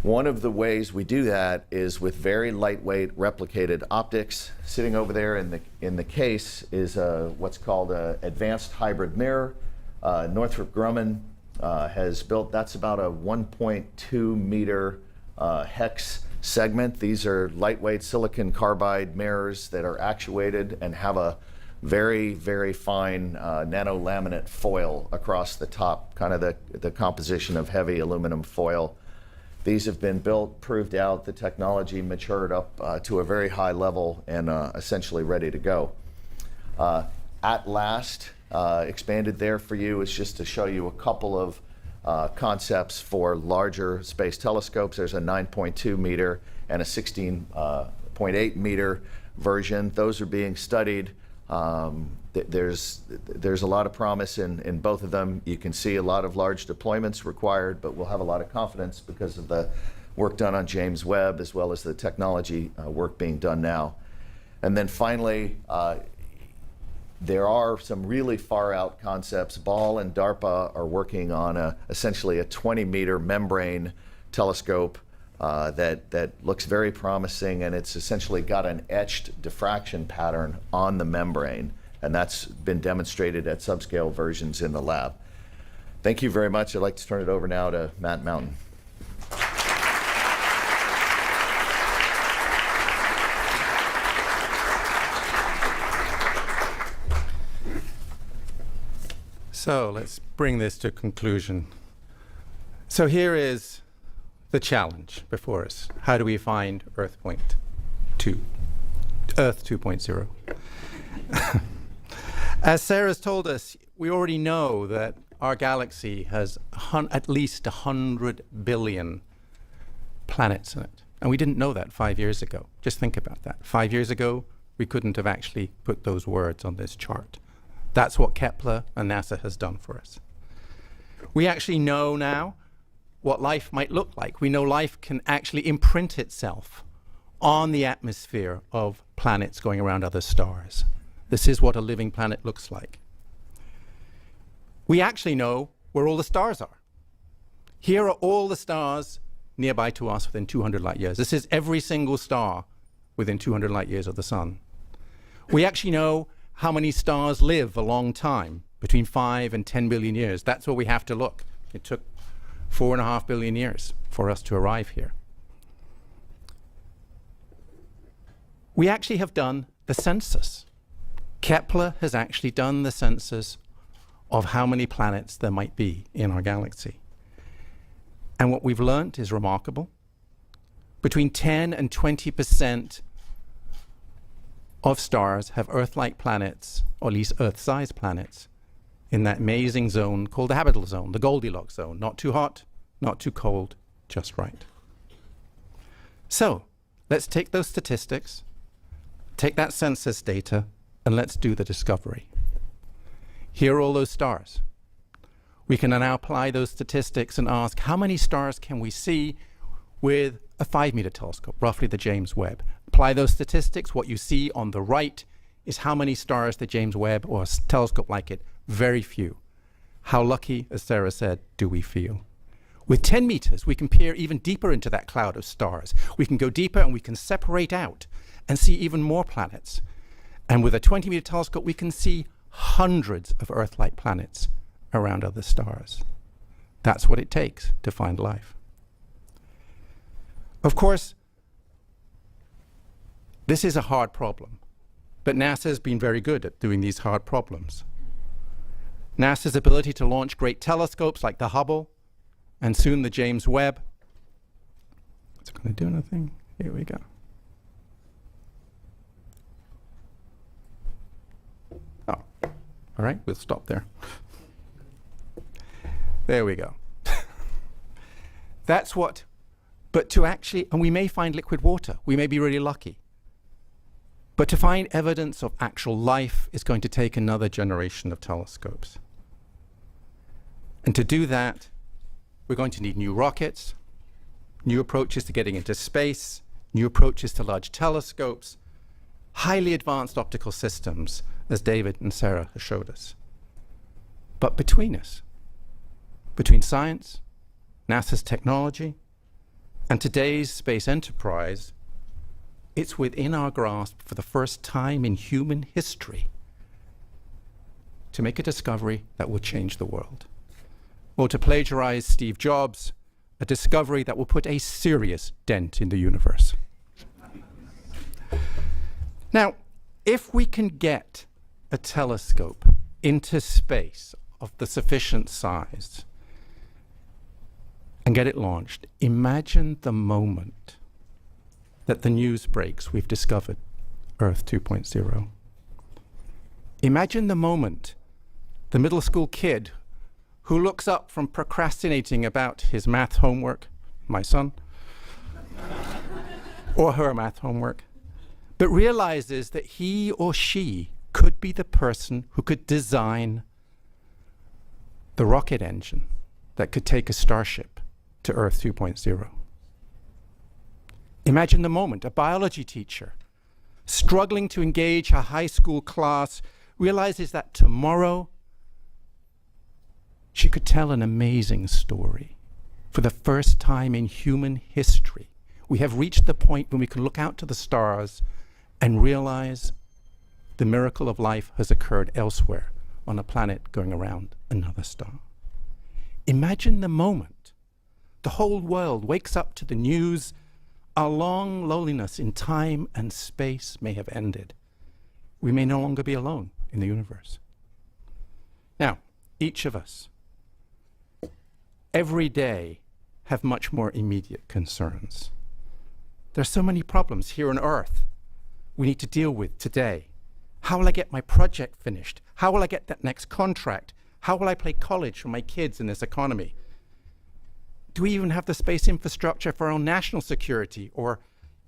One of the ways we do that is with very lightweight replicated optics. Sitting over there in the case is what's called an advanced hybrid mirror. Northrop Grumman has built, that's about a 1.2 meter hex segment. These are lightweight silicon carbide mirrors that are actuated and have a very, very fine nanolaminate foil across the top, kind of the composition of heavy aluminum foil. These have been built, proved out, the technology matured up to a very high level and essentially ready to go. At last, expanded there for you is just to show you a couple of concepts for larger space telescopes. There's a 9.2 meter and a 16.8 meter version. Those are being studied. There's a lot of promise in both of them. You can see a lot of large deployments required, but we'll have a lot of confidence because of the work done on James Webb as well as the technology work being done now. And then finally, there are some really far out concepts. Ball and DARPA are working on essentially a 20-meter membrane telescope that looks very promising, and it's essentially got an etched diffraction pattern on the membrane, and that's been demonstrated at subscale versions in the lab. Thank you very much. I'd like to turn it over now to Matt Mountain. So let's bring this to conclusion. So here is the challenge before us. How do we find Earth Point 2? Earth 2.0. As Sarah's told us, we already know that our galaxy has at least 100 billion planets in it. And we didn't know that 5 years ago. Just think about that. 5 years ago, we couldn't have actually put those words on this chart. That's what Kepler and NASA has done for us. We actually know now what life might look like. We know life can actually imprint itself on the atmosphere of planets going around other stars. This is what a living planet looks like. We actually know where all the stars are. Here are all the stars nearby to us within 200 light years. This is every single star within 200 light years of the sun. We actually know how many stars live a long time, between 5 and 10 billion years. That's where we have to look. It took 4.5 billion years for us to arrive here. We actually have done the census. Kepler has actually done the census of how many planets there might be in our galaxy. And what we've learned is remarkable. Between 10 and 20% of stars have Earth-like planets, or at least Earth-sized planets, in that amazing zone called the habitable zone, the Goldilocks zone. Not too hot, not too cold, just right. So let's take those statistics, take that census data, and let's do the discovery. Here are all those stars. We can now apply those statistics and ask, how many stars can we see with a 5-meter telescope, roughly the James Webb? Apply those statistics. What you see on the right is how many stars the James Webb or a telescope like it. Very few. How lucky, as Sarah said, do we feel? With 10 meters, we can peer even deeper into that cloud of stars. We can go deeper and we can separate out and see even more planets. And with a 20-meter telescope, we can see hundreds of Earth-like planets around other stars. That's what it takes to find life. Of course, this is a hard problem, but NASA has been very good at doing these hard problems. NASA's ability to launch great telescopes like the Hubble and soon the James Webb. Is it going to do anything? Here we go. Oh, all right, we'll stop there. There we go. That's what, but to actually, and we may find liquid water. We may be really lucky. But to find evidence of actual life is going to take another generation of telescopes. And to do that, we're going to need new rockets, new approaches to getting into space, new approaches to large telescopes, highly advanced optical systems, as David and Sarah have showed us. But between us, between science, NASA's technology, and today's space enterprise, it's within our grasp for the first time in human history to make a discovery that will change the world. Or to plagiarize Steve Jobs, a discovery that will put a serious dent in the universe. Now, if we can get a telescope into space of the sufficient size and get it launched, imagine the moment that the news breaks we've discovered Earth 2.0. Imagine the moment the middle school kid who looks up from procrastinating about his math homework, my son, or her math homework, but realizes that he or she could be the person who could design the rocket engine that could take a starship to Earth 2.0. Imagine the moment a biology teacher, struggling to engage a high school class, realizes that tomorrow she could tell an amazing story. For the first time in human history, we have reached the point when we can look out to the stars and realize the miracle of life has occurred elsewhere on a planet going around another star. Imagine the moment the whole world wakes up to the news our long loneliness in time and space may have ended. We may no longer be alone in the universe. Now, each of us, every day, have much more immediate concerns. There's so many problems here on Earth. we need to deal with today. How will I get my project finished? How will I get that next contract? How will I pay college for my kids in this economy? Do we even have the space infrastructure for our own national security or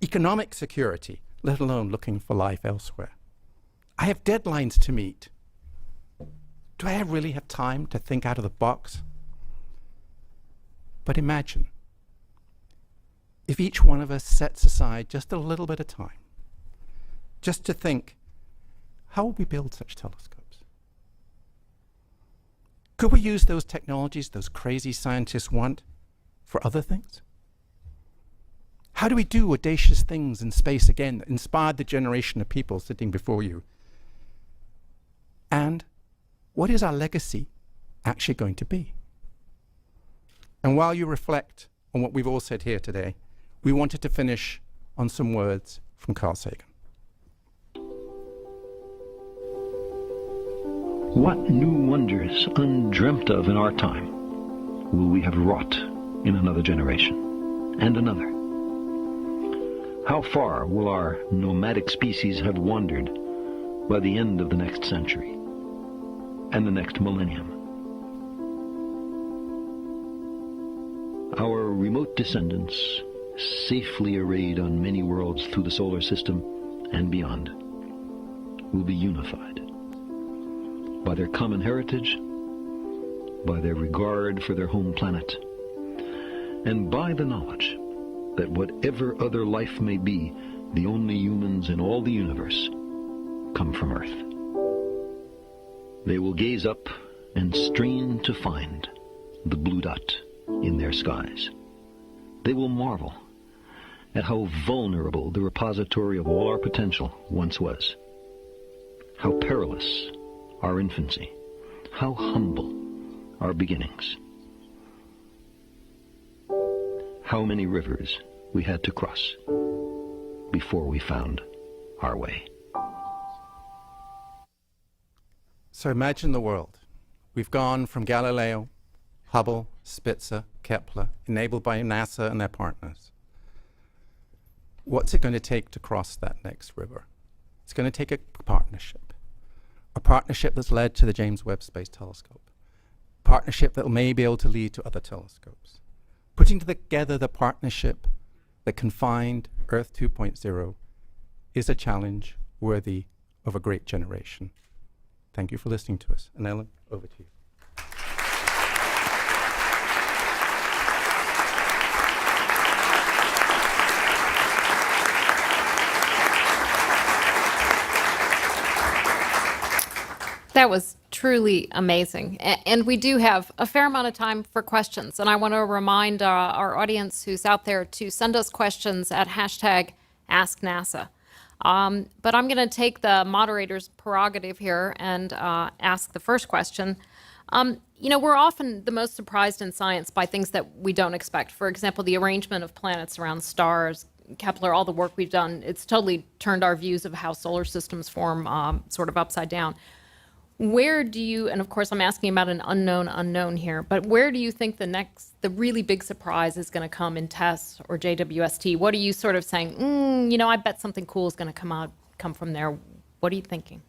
economic security, let alone looking for life elsewhere? I have deadlines to meet. Do I really have time to think out of the box? But imagine if each one of us sets aside just a little bit of time just to think, how will we build such telescopes? Could we use those technologies those crazy scientists want for other things? How do we do audacious things in space again that inspired the generation of people sitting before you? And what is our legacy actually going to be? And while you reflect on what we've all said here today, we wanted to finish on some words from Carl Sagan. What new wonders undreamt of in our time will we have wrought in another generation and another? How far will our nomadic species have wandered by the end of the next century and the next millennium? Our remote descendants, safely arrayed on many worlds through the solar system and beyond, will be unified by their common heritage, by their regard for their home planet, and by the knowledge that whatever other life may be, the only humans in all the universe come from Earth. They will gaze up and strain to find the blue dot in their skies. They will marvel at how vulnerable the repository of all our potential once was, how perilous our infancy, how humble our beginnings, how many rivers we had to cross before we found our way. So imagine the world. We've gone from Galileo, Hubble, Spitzer, Kepler, enabled by NASA and their partners. What's it going to take to cross that next river? It's going to take a partnership that's led to the James Webb Space Telescope, a partnership that may be able to lead to other telescopes. Putting together the partnership that can find Earth 2.0 is a challenge worthy of a great generation. Thank you for listening to us. And Ellen, over to you. That was truly amazing. And we do have a fair amount of time for questions. And I want to remind our audience who's out there to send us questions at #AskNASA. But I'm going to take the moderator's prerogative here and ask the first question. You know, we're often the most surprised in science by things that we don't expect. For example, the arrangement of planets around stars, Kepler, all the work we've done, it's totally turned our views of how solar systems form sort of upside down. Where do you, and of course I'm asking about an unknown here, but where do you think the really big surprise is going to come in TESS or JWST? What are you sort of saying, you know, I bet something cool is going to come from there. What are you thinking?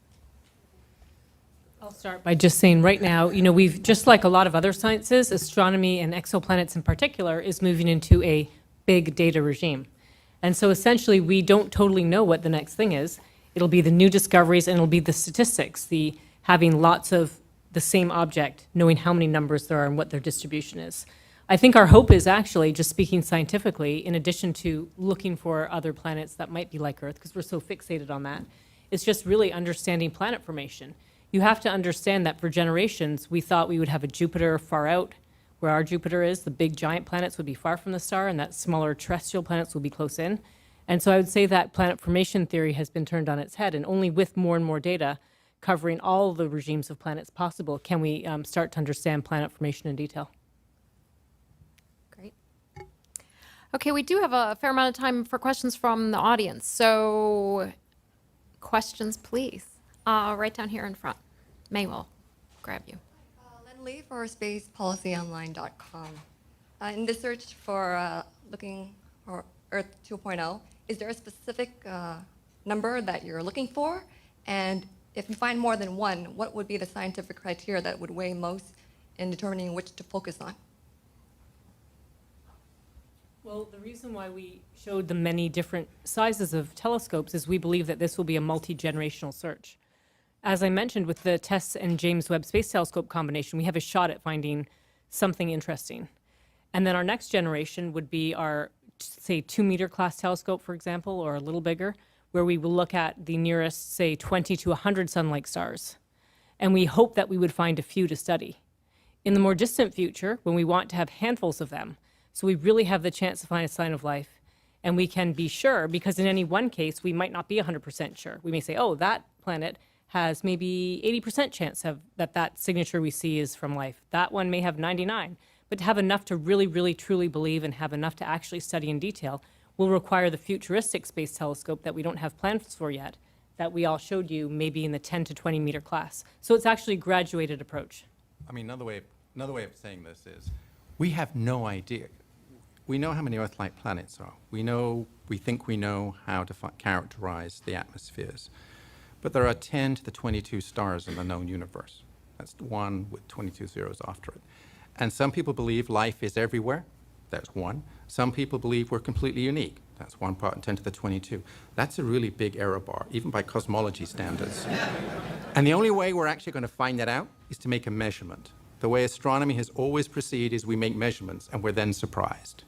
I'll start by just saying right now, you know, we've, just like a lot of other sciences, astronomy and exoplanets in particular is moving into a big data regime. And so essentially we don't totally know what the next thing is. It'll be the new discoveries and it'll be the statistics, the having lots of the same object, knowing how many numbers there are and what their distribution is. I think our hope is actually, just speaking scientifically, in addition to looking for other planets that might be like Earth, because we're so fixated on that, it's just really understanding planet formation. You have to understand that for generations, we thought we would have a Jupiter far out, where our Jupiter is. The big giant planets would be far from the star, and that smaller terrestrial planets will be close in. And so I would say that planet formation theory has been turned on its head, and only with more and more data covering all the regimes of planets possible can we start to understand planet formation in detail. Great. Okay, we do have a fair amount of time for questions from the audience. So questions, please. Right down here in front. May will grab you. Lynn Lee for SpacePolicyOnline.com. In the search for looking for Earth 2.0, is there a specific number that you're looking for? And if you find more than one, what would be the scientific criteria that would weigh most in determining which to focus on? Well, the reason why we showed the many different sizes of telescopes is we believe that this will be a multi-generational search. As I mentioned, with the TESS and James Webb Space Telescope combination, we have a shot at finding something interesting. And then our next generation would be our, say, 2-meter class telescope, for example, or a little bigger, where we will look at the nearest, say, 20 to 100 sun-like stars. And we hope that we would find a few to study. In the more distant future, when we want to have handfuls of them, so we really have the chance to find a sign of life, and we can be sure, because in any one case, we might not be 100% sure. We may say, oh, that planet has maybe 80% chance of that signature we see is from life. That one may have 99. But to have enough to really, really, truly believe and have enough to actually study in detail will require the futuristic space telescope that we don't have plans for yet, that we all showed you maybe in the 10 to 20 meter class. So it's actually a graduated approach. I mean, another way of saying this is, we have no idea. We know how many Earth-like planets are. We think we know how to characterize the atmospheres. But there are 10 to the 22 stars in the known universe. That's one with 22 zeros after it. And some people believe life is everywhere. That's one. Some people believe we're completely unique. That's 1 part in 10 to the 22. That's a really big error bar, even by cosmology standards. And the only way we're actually going to find that out is to make a measurement. The way astronomy has always proceeded is we make measurements and we're then surprised.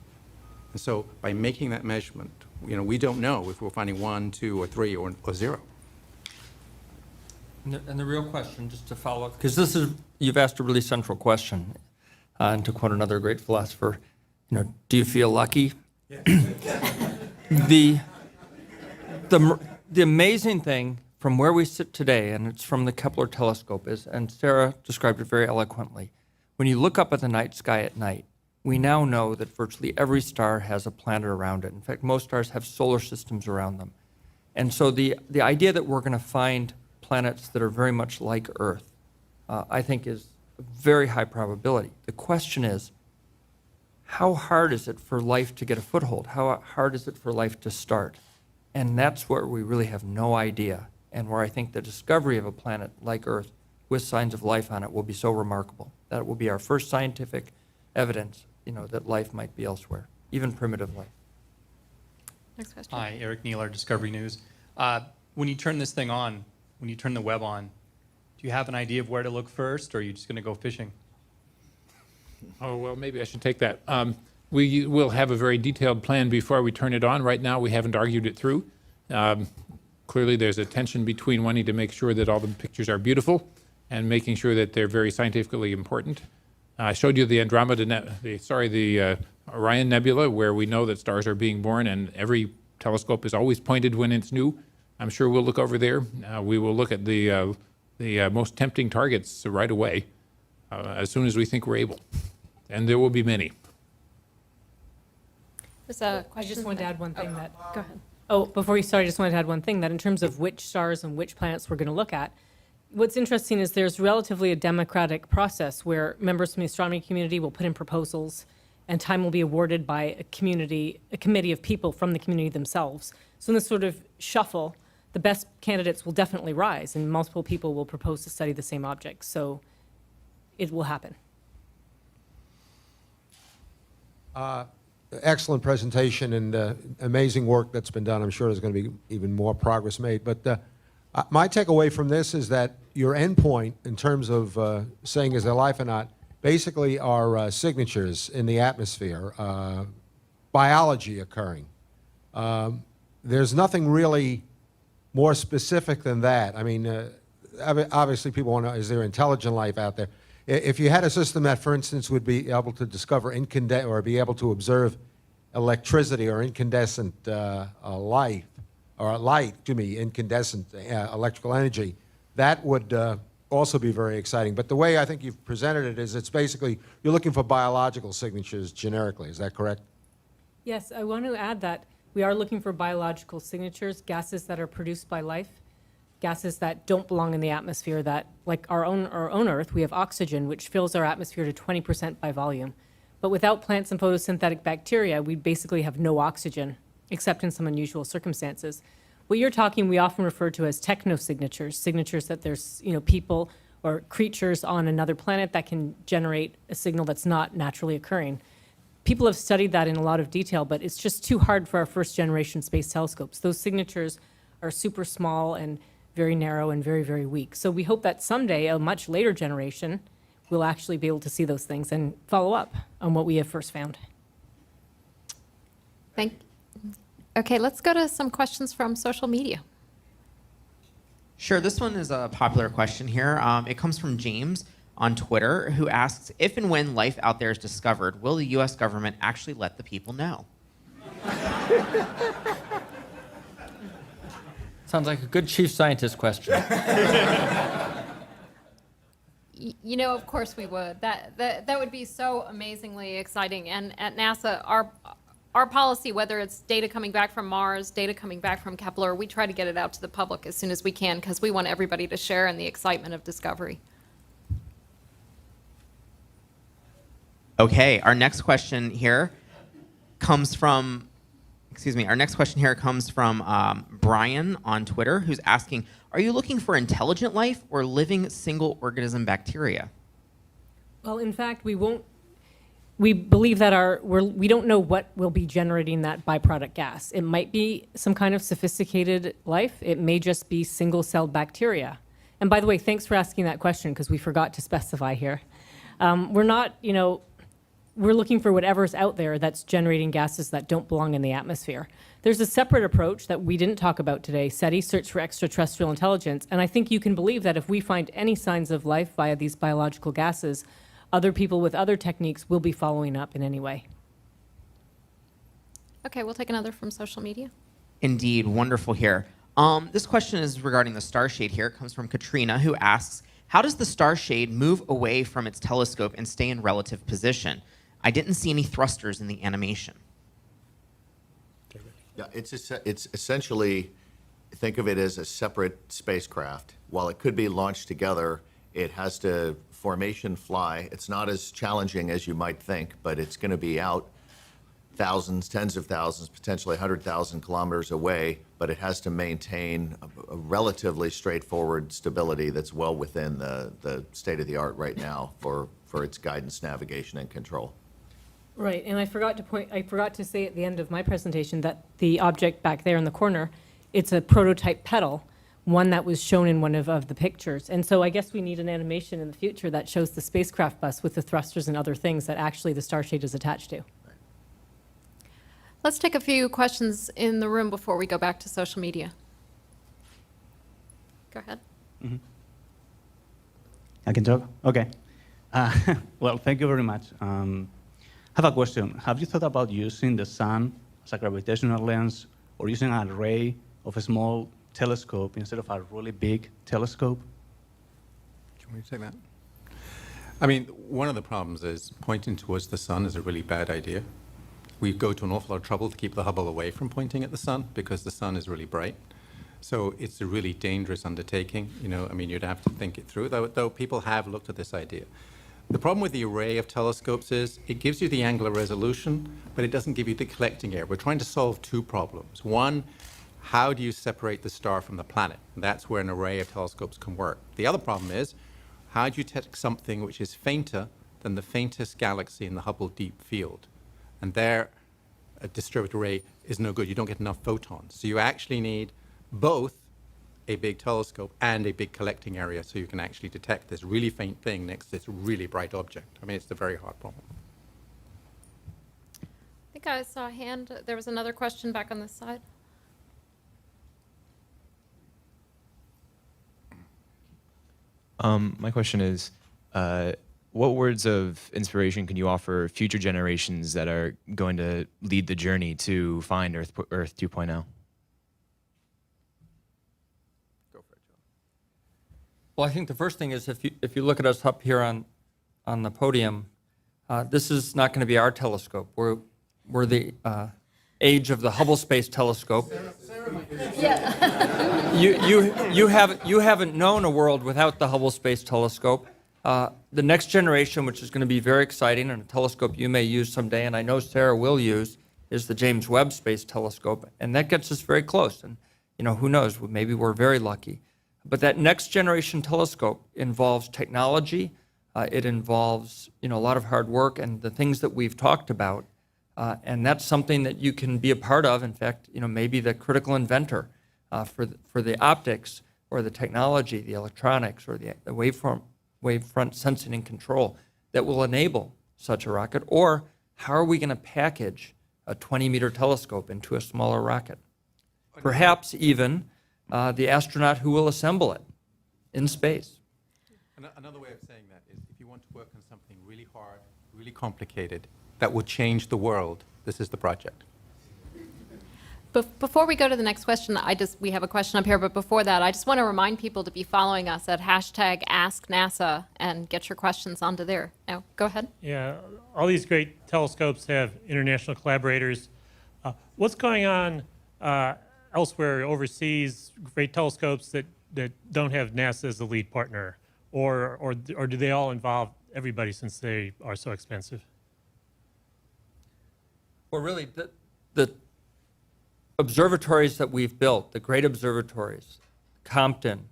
And so by making that measurement, we don't know if we're finding 1, 2, or 3, or 0. And the real question, just to follow up, because you've asked a really central question, and to quote another great philosopher, do you feel lucky? Yeah. The amazing thing from where we sit today, and it's from the Kepler telescope, is, and Sarah described it very eloquently, when you look up at the night sky at night, we now know that virtually every star has a planet around it. In fact, most stars have solar systems around them. And so the idea that we're going to find planets that are very much like Earth, I think is a very high probability. The question is, how hard is it for life to get a foothold? How hard is it for life to start? And that's where we really have no idea, and where I think the discovery of a planet like Earth with signs of life on it will be so remarkable. That will be our first scientific evidence, that life might be elsewhere, even primitive life. Next question. Hi, Eric Neeler, Discovery News. When you turn this thing on, when you turn the web on, do you have an idea of where to look first, or are you just going to go fishing? Oh, well, maybe I should take that. We will have a very detailed plan before we turn it on. Right now, we haven't argued it through. Clearly, there's a tension between wanting to make sure that all the pictures are beautiful and making sure that they're very scientifically important. I showed you the the Orion Nebula, where we know that stars are being born, and every telescope is always pointed when it's new. I'm sure we'll look over there. We will look at the most tempting targets right away, as soon as we think we're able. And there will be many. There's a I question. just wanted to add one thing that. Go ahead. Oh, before you start, I just wanted to add one thing, that in terms of which stars and which planets we're going to look at, what's interesting is there's relatively a democratic process where members from the astronomy community will put in proposals, and time will be awarded by a committee of people from the community themselves. So in this sort of shuffle, the best candidates will definitely rise, and multiple people will propose to study the same object. So it will happen. Excellent presentation and amazing work that's been done. I'm sure there's going to be even more progress made. But my takeaway from this is that your endpoint, in terms of saying is there life or not, basically are signatures in the atmosphere, biology occurring. There's nothing really more specific than that. I mean, obviously people want to know, is there intelligent life out there? If you had a system that, for instance, would be able to discover or be able to observe electricity or incandescent light, incandescent electrical energy, that would also be very exciting. But the way I think you've presented it is it's basically, you're looking for biological signatures generically. Is that correct? Yes, I want to add that we are looking for biological signatures, gases that are produced by life, gases that don't belong in the atmosphere, that, like our own Earth, we have oxygen, which fills our atmosphere to 20% by volume. But without plants and photosynthetic bacteria, we basically have no oxygen, except in some unusual circumstances. What you're talking, we often refer to as technosignatures, signatures that there's, people or creatures on another planet that can generate a signal that's not naturally occurring. People have studied that in a lot of detail, but it's just too hard for our first generation space telescopes. Those signatures are super small and very narrow and very, very weak. So we hope that someday, a much later generation, will actually be able to see those things and follow up on what we have first found. Okay, let's go to some questions from social media. Sure, this one is a popular question here. It comes from James on Twitter, who asks, if and when life out there is discovered, will the US government actually let the people know? Sounds like a good chief scientist question. Of course we would. That would be so amazingly exciting. And at NASA, our policy, whether it's data coming back from Mars, data coming back from Kepler, we try to get it out to the public as soon as we can because we want everybody to share in the excitement of discovery. Okay, our next question here comes from, Brian on Twitter, who's asking, are you looking for intelligent life or living single organism bacteria? Well, in fact, we believe that we don't know what will be generating that byproduct gas. It might be some kind of sophisticated life. It may just be single-celled bacteria. And by the way, thanks for asking that question because we forgot to specify here. We're looking for whatever's out there that's generating gases that don't belong in the atmosphere. There's a separate approach that we didn't talk about today, SETI, Search for Extraterrestrial Intelligence, and I think you can believe that if we find any signs of life via these biological gases, other people with other techniques will be following up in any way. Okay, we'll take another from social media. Indeed, wonderful here. This question is regarding the star shade here. It comes from Katrina, who asks, how does the star shade move away from its telescope and stay in relative position? I didn't see any thrusters in the animation. Yeah, it's essentially, think of it as a separate spacecraft. While it could be launched together, it has to formation fly. It's not as challenging as you might think, but it's going to be out thousands, tens of thousands, potentially 100,000 kilometers away, but it has to maintain a relatively straightforward stability that's well within the state of the art right now for its guidance, navigation, and control. Right, and I forgot to say at the end of my presentation that the object back there in the corner, it's a prototype petal, one that was shown in one of the pictures. And so I guess we need an animation in the future that shows the spacecraft bus with the thrusters and other things that actually the star shade is attached to. Let's take a few questions in the room before we go back to social media. Go ahead. I can talk? Okay. Well, thank you very much. I have a question. Have you thought about using the sun as a gravitational lens or using an array of a small telescope instead of a really big telescope? Do you want me to take that? I mean, one of the problems is pointing towards the sun is a really bad idea. We go to an awful lot of trouble to keep the Hubble away from pointing at the sun because the sun is really bright. So it's a really dangerous undertaking. I mean, you'd have to think it through, though people have looked at this idea. The problem with the array of telescopes is it gives you the angular resolution, but it doesn't give you the collecting area. We're trying to solve two problems. One, how do you separate the star from the planet? And that's where an array of telescopes can work. The other problem is, how do you detect something which is fainter than the faintest galaxy in the Hubble Deep Field? And there, a distributed array is no good. You don't get enough photons. So you actually need both a big telescope and a big collecting area so you can actually detect this really faint thing next to this really bright object. I mean, it's a very hard problem. I think I saw a hand. There was another question back on this side. My question is, what words of inspiration can you offer future generations that are going to lead the journey to find Earth 2.0? Well, I think the first thing is if you look at us up here on the podium, this is not going to be our telescope. We're the age of the Hubble Space Telescope. You haven't known a world without the Hubble Space Telescope. The next generation, which is going to be very exciting, and a telescope you may use someday, and I know Sarah will use, is the James Webb Space Telescope, and that gets us very close. And Who knows? Maybe we're very lucky. But that next generation telescope involves technology. It involves, a lot of hard work and the things that we've talked about. And that's something that you can be a part of. In fact, maybe the critical inventor for the optics or the technology, the electronics, or the wavefront sensing and control that will enable such a rocket. Or how are we going to package a 20-meter telescope into a smaller rocket? Perhaps even the astronaut who will assemble it in space. Another way of saying that is if you want to work on something really hard, really complicated, that will change the world, this is the project. Before we go to the next question, we have a question up here, but before that, I just want to remind people to be following us at #AskNASA and get your questions onto there. Now, go ahead. Yeah, all these great telescopes have international collaborators. What's going on elsewhere overseas, great telescopes that don't have NASA as the lead partner? Or do they all involve everybody since they are so expensive? Well, really, the observatories that we've built, the great observatories, Compton,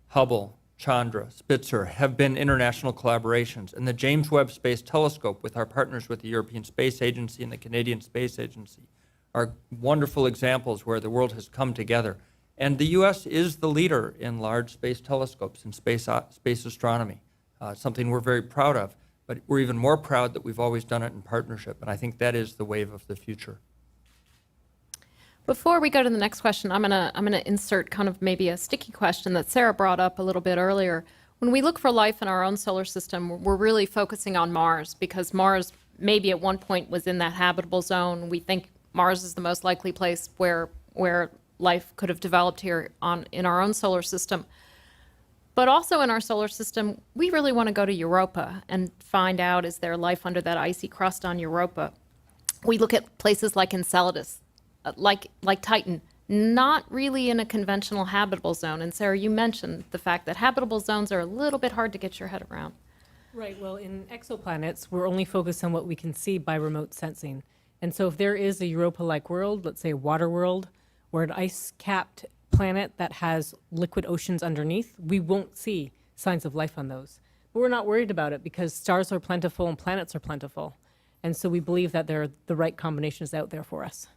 Hubble, Chandra, Spitzer, have been international collaborations. And the James Webb Space Telescope, with our partners with the European Space Agency and the Canadian Space Agency, are wonderful examples where the world has come together. And the U.S. is the leader in large space telescopes and space astronomy, something we're very proud of. But we're even more proud that we've always done it in partnership. And I think that is the wave of the future. Before we go to the next question, I'm gonna insert kind of maybe a sticky question that Sarah brought up a little bit earlier. When we look for life in our own solar system, we're really focusing on Mars because Mars maybe at one point was in that habitable zone. We think Mars is the most likely place where life could have developed here in our own solar system. But also in our solar system, we really want to go to Europa and find out, is there life under that icy crust on Europa? We look at places like Enceladus, like Titan, not really in a conventional habitable zone. And Sarah, you mentioned the fact that habitable zones are a little bit hard to get your head around. Right, well, in exoplanets, we're only focused on what we can see by remote sensing. And so if there is a Europa-like world, let's say a water world, or an ice-capped planet that has liquid oceans underneath, we won't see signs of life on those. But we're not worried about it because stars are plentiful and planets are plentiful. And so we believe that there are the right combinations out there for us.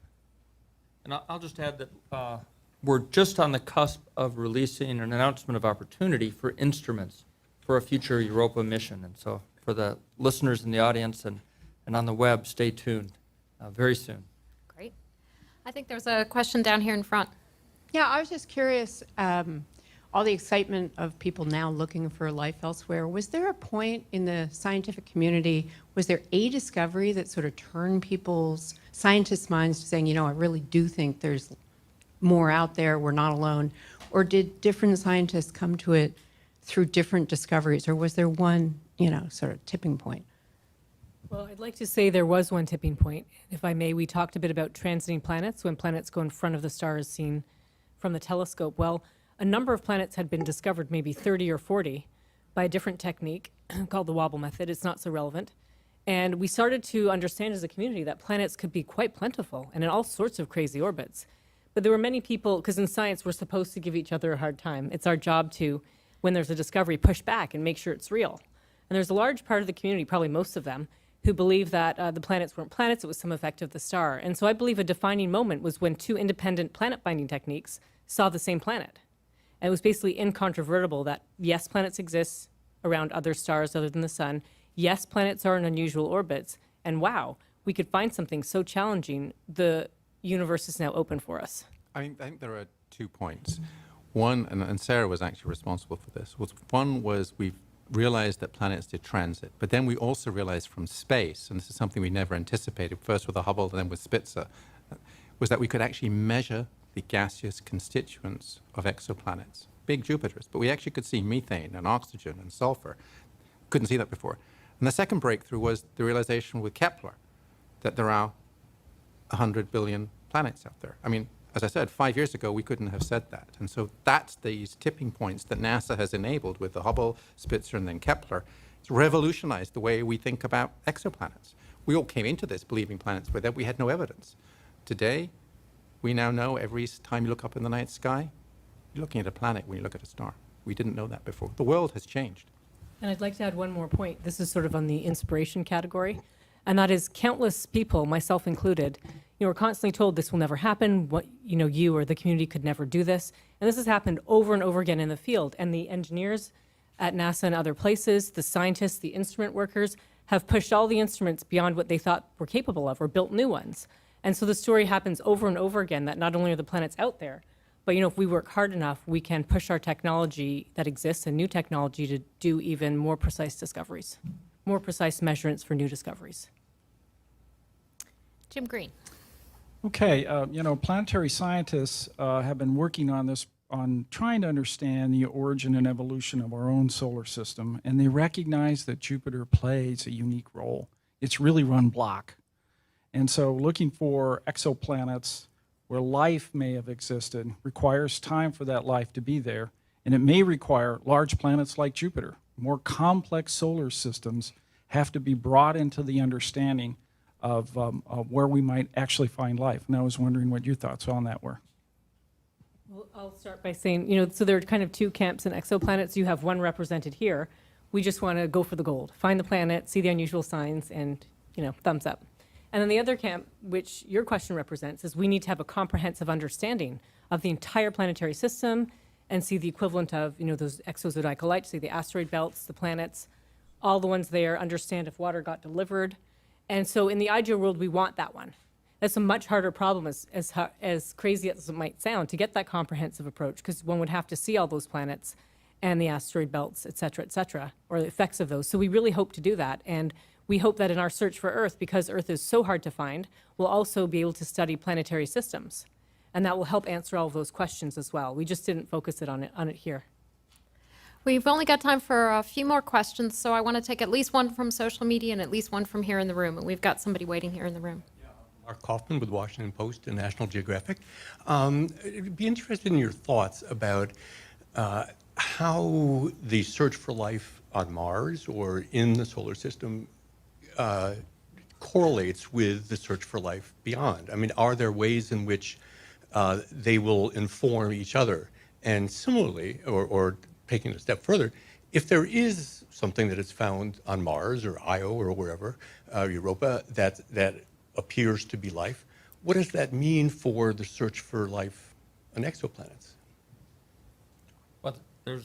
And I'll just add that we're just on the cusp of releasing an announcement of opportunity for instruments for a future Europa mission. And so for the listeners in the audience and on the web, stay tuned very soon. Great. I think there's a question down here in front. Yeah, I was just curious, all the excitement of people now looking for life elsewhere, was there a point in the scientific community, was there a discovery that sort of turned people's scientists' minds to saying, I really do think there's more out there, we're not alone? Or did different scientists come to it through different discoveries, or was there one, sort of tipping point? Well, I'd like to say there was one tipping point. If I may, we talked a bit about transiting planets, when planets go in front of the stars seen from the telescope. Well, a number of planets had been discovered, maybe 30 or 40, by a different technique called the wobble method. It's not so relevant. And we started to understand as a community that planets could be quite plentiful and in all sorts of crazy orbits. But there were many people, because in science we're supposed to give each other a hard time. It's our job to, when there's a discovery, push back and make sure it's real. And there's a large part of the community, probably most of them, who believe that the planets weren't planets, it was some effect of the star. And so I believe a defining moment was when two independent planet-binding techniques saw the same planet. And it was basically incontrovertible that, yes, planets exist around other stars other than the sun. Yes, planets are in unusual orbits. And wow, we could find something so challenging, the universe is now open for us. I think there are 2 points. One, and Sarah was actually responsible for this, one was we've realized that planets did transit, but then we also realized from space, and this is something we never anticipated, first with the Hubble and then with Spitzer, was that we could actually measure the gaseous constituents of exoplanets, big Jupiters, but we actually could see methane and oxygen and sulfur. Couldn't see that before. And the second breakthrough was the realization with Kepler that there are 100 billion planets out there. I mean, as I said, 5 years ago, we couldn't have said that. And so that's these tipping points that NASA has enabled with the Hubble, Spitzer, and then Kepler. It's revolutionized the way we think about exoplanets. We all came into this believing planets were there. We had no evidence. Today, We now know every time you look up in the night sky, you're looking at a planet when you look at a star. We didn't know that before. The world has changed. And I'd like to add one more point. This is sort of on the inspiration category, and that is countless people, myself included, we're constantly told this will never happen, you or the community could never do this. And this has happened over and over again in the field. And the engineers at NASA and other places, the scientists, the instrument workers, have pushed all the instruments beyond what they thought were capable of or built new ones. And so the story happens over and over again that not only are the planets out there, but if we work hard enough, we can push our technology that exists and new technology to do even more precise discoveries, more precise measurements for new discoveries. Jim Green. Okay, planetary scientists have been working on this, on trying to understand the origin and evolution of our own solar system, and they recognize that Jupiter plays a unique role. It's really run block. And so looking for exoplanets where life may have existed requires time for that life to be there, and it may require large planets like Jupiter. More complex solar systems have to be brought into the understanding of where we might actually find life. And I was wondering what your thoughts on that were. Well, I'll start by saying, so there are kind of two camps in exoplanets. You have one represented here. We just want to go for the gold, find the planet, see the unusual signs, and, thumbs up. And then the other camp, which your question represents, is we need to have a comprehensive understanding of the entire planetary system and see the equivalent of, those exozodiacal lights, see the asteroid belts, the planets, all the ones there, understand if water got delivered. And so in the ideal world, we want that one. That's a much harder problem, as crazy as it might sound, to get that comprehensive approach, because one would have to see all those planets and the asteroid belts, et cetera, or the effects of those. So we really hope to do that. And we hope that in our search for Earth, because Earth is so hard to find, we'll also be able to study planetary systems. And that will help answer all of those questions as well. We just didn't focus on it here. We've only got time for a few more questions, so I want to take at least one from social media and at least one from here in the room. And we've got somebody waiting here in the room. Mark Kaufman with Washington Post and National Geographic. I'd be interested in your thoughts about how the search for life on Mars or in the solar system correlates with the search for life beyond. I mean, are there ways in which they will inform each other? And similarly, or taking it a step further, if there is something that is found on Mars or Io or wherever, Europa, that appears to be life, what does that mean for the search for life on exoplanets? Well, there's,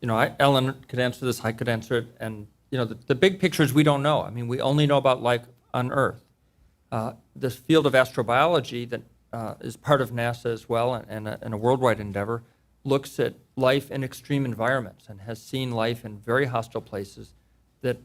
Ellen could answer this, I could answer it, and, the big picture is we don't know. I mean, we only know about life on Earth. This field of astrobiology that is part of NASA as well and a worldwide endeavor looks at life in extreme environments and has seen life in very hostile places that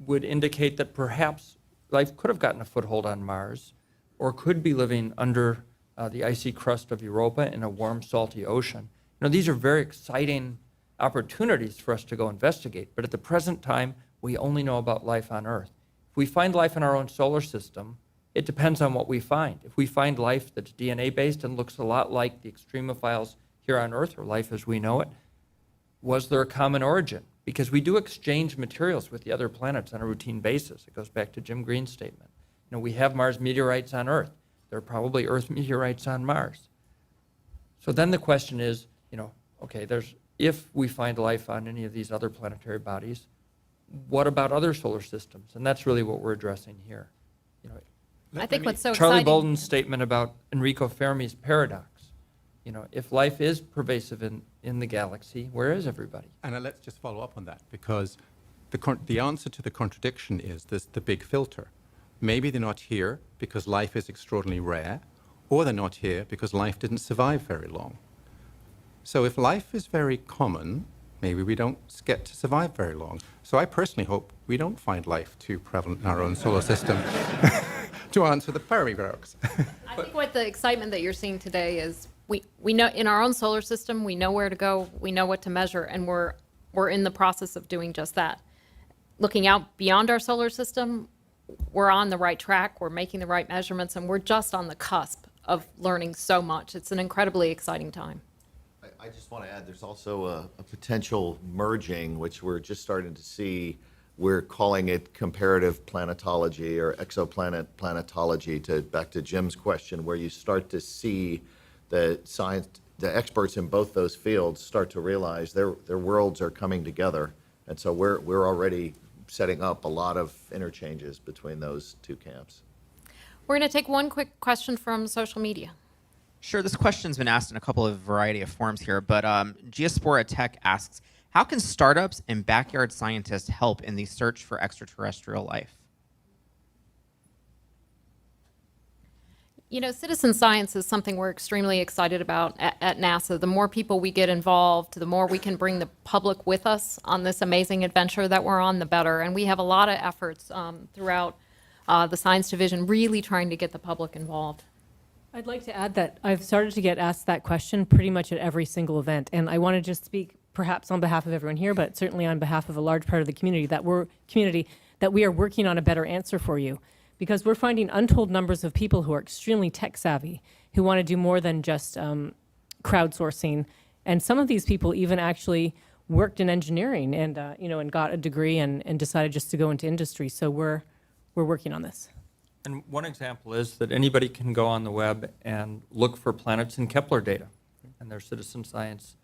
would indicate that perhaps life could have gotten a foothold on Mars or could be living under the icy crust of Europa in a warm, salty ocean. These are very exciting opportunities for us to go investigate, but at the present time, we only know about life on Earth. If we find life in our own solar system, it depends on what we find. If we find life that's DNA-based and looks a lot like the extremophiles here on Earth, or life as we know it, was there a common origin? Because we do exchange materials with the other planets on a routine basis. It goes back to Jim Green's statement. We have Mars meteorites on Earth. There are probably Earth meteorites on Mars. So then the question is, okay, if we find life on any of these other planetary bodies, what about other solar systems? And that's really what we're addressing here. I think what's so Charlie exciting. Bolden's statement about Enrico Fermi's paradox. If life is pervasive in the galaxy, where is everybody? And let's just follow up on that, because the answer to the contradiction is the big filter. Maybe they're not here because life is extraordinarily rare, or they're not here because life didn't survive very long. So if life is very common, maybe we don't get to survive very long. So I personally hope we don't find life too prevalent in our own solar system to answer the paradox. I think what the excitement that you're seeing today is we know in our own solar system, we know where to go, we know what to measure, and we're in the process of doing just that. Looking out beyond our solar system, we're on the right track, we're making the right measurements, and we're just on the cusp of learning so much. It's an incredibly exciting time. I just want to add, there's also a potential merging, which we're just starting to see we're calling it comparative planetology or exoplanet planetology, back to Jim's question, where you start to see the experts in both those fields start to realize their worlds are coming together. And so we're already setting up a lot of interchanges between those two camps. We're going to take one quick question from social media. Sure, this question's been asked in a couple of variety of forms here, but Geospora Tech asks, how can startups and backyard scientists help in the search for extraterrestrial life? You know, citizen science is something we're extremely excited about at NASA. The more people we get involved, the more we can bring the public with us on this amazing adventure that we're on, the better. And we have a lot of efforts throughout the science division really trying to get the public involved. I'd like to add that I've started to get asked that question pretty much at every single event. And I want to just speak perhaps on behalf of everyone here, but certainly on behalf of a large part of the community that we are working on a better answer for you. Because we're finding untold numbers of people who are extremely tech savvy, who want to do more than just crowdsourcing. And some of these people even actually worked in engineering and, and got a degree and decided just to go into industry. So we're working on this. And one example is that anybody can go on the web and look for planets in Kepler data. And there's citizen science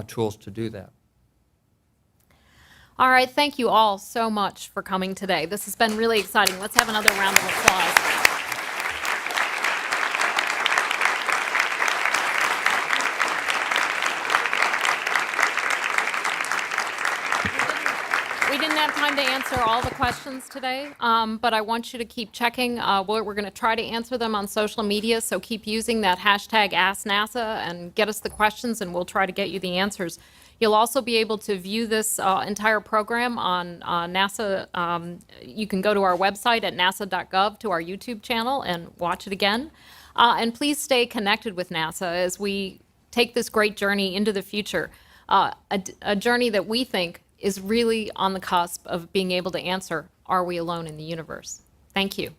tools to do that. All right, thank you all so much for coming today. This has been really exciting. Let's have another round of applause. We didn't have time to answer all the questions today, but I want you to keep checking. We're going to try to answer them on social media, so keep using that hashtag AskNASA and get us the questions, and we'll try to get you the answers. You'll also be able to view this entire program on NASA. You can go to our website at nasa.gov, to our YouTube channel, and watch it again. And please stay connected with NASA as we take this great journey into the future, a journey that we think is really on the cusp of being able to answer, are we alone in the universe? Thank you.